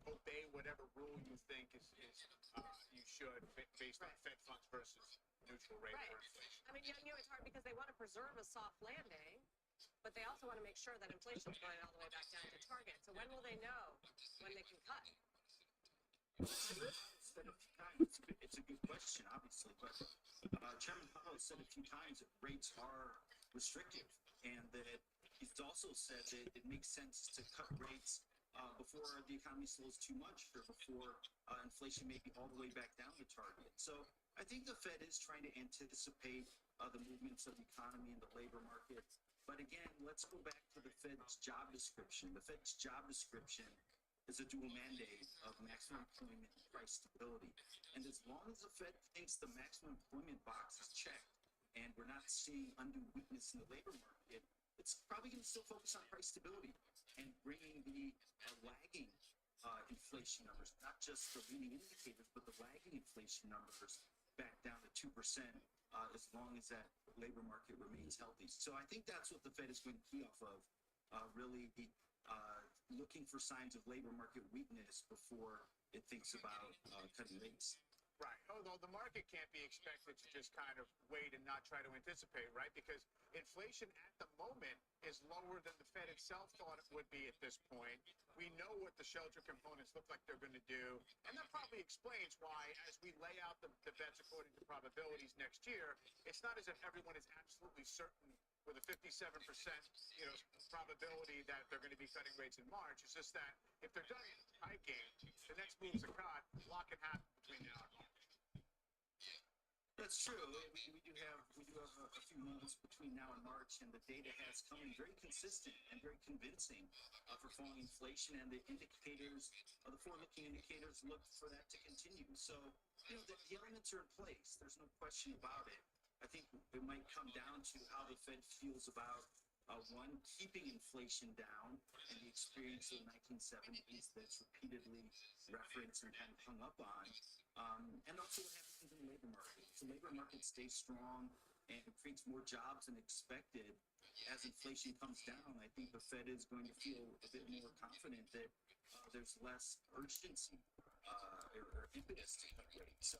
obey whatever rule you think is you should, based on Fed funds versus neutral rate for inflation. I mean, it's hard because they want to preserve a soft landing, but they also want to make sure that inflation is going all the way back down to target. So when will they know when they can cut? It's a good question, obviously, but Chairman Powell said a few times that rates are restrictive, and that he's also said that it makes sense to cut rates before the economy slows too much, or before inflation may be all the way back down to target. So I think the Fed is trying to anticipate the movements of the economy and the labor market. But again, let's go back to the Fed's job description. The Fed's job description is a dual mandate of maximum employment and price stability. And as long as the Fed thinks the maximum employment box is checked and we're not seeing undue weakness in the labor market, it's probably going to still focus on price stability and bringing the lagging inflation numbers, not just the leading indicators, but the lagging inflation numbers back down to 2%. As long as that labor market remains healthy. So I think that's what the Fed is going to key off of, really looking for signs of labor market weakness before it thinks about cutting rates. Right. Oh, though, the market can't be expected to just kind of wait and not try to anticipate, right? Because inflation at the moment is lower than the Fed itself thought it would be at this point. We know what the shelter components look like they're going to do. And that probably explains why, as we lay out the bets according to probabilities next year, it's not as if everyone is absolutely certain with a 57%, probability that they're going to be cutting rates in March. It's just that if they're done hiking, the next move's a cut. A lot can happen between now and March. That's true. We do have a few months between now and March, and the data has come in very consistent and very convincing for falling inflation, and the indicators, the forward-looking indicators, look for that to continue. So, the elements are in place. There's no question about it. I think it might come down to how the Fed feels about one, keeping inflation down, and the experience of the 1970s that's repeatedly referenced and kind of hung up on, and also what happens in the labor market. If the labor market stays strong and creates more jobs than expected, as inflation comes down, I think the Fed is going to feel a bit more confident that there's less urgency or impetus to cut rates. So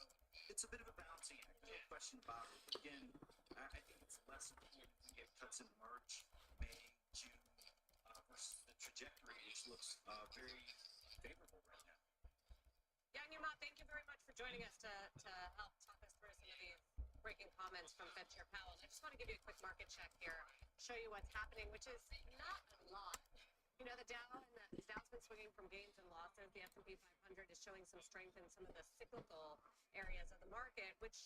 it's a bit of a balancing act, no question about it. But again, I think it's less important if we get cuts in March, May, June, versus the trajectory, which looks very favorable right now. Yang Yuma, thank you very much for joining us to help talk us through some of these breaking comments from Fed Chair Powell. I just want to give you a quick market check here, show you what's happening, which is not a lot. The Dow's been swinging from gains and losses. The S&P 500 is showing some strength in some of the cyclical areas of the market, which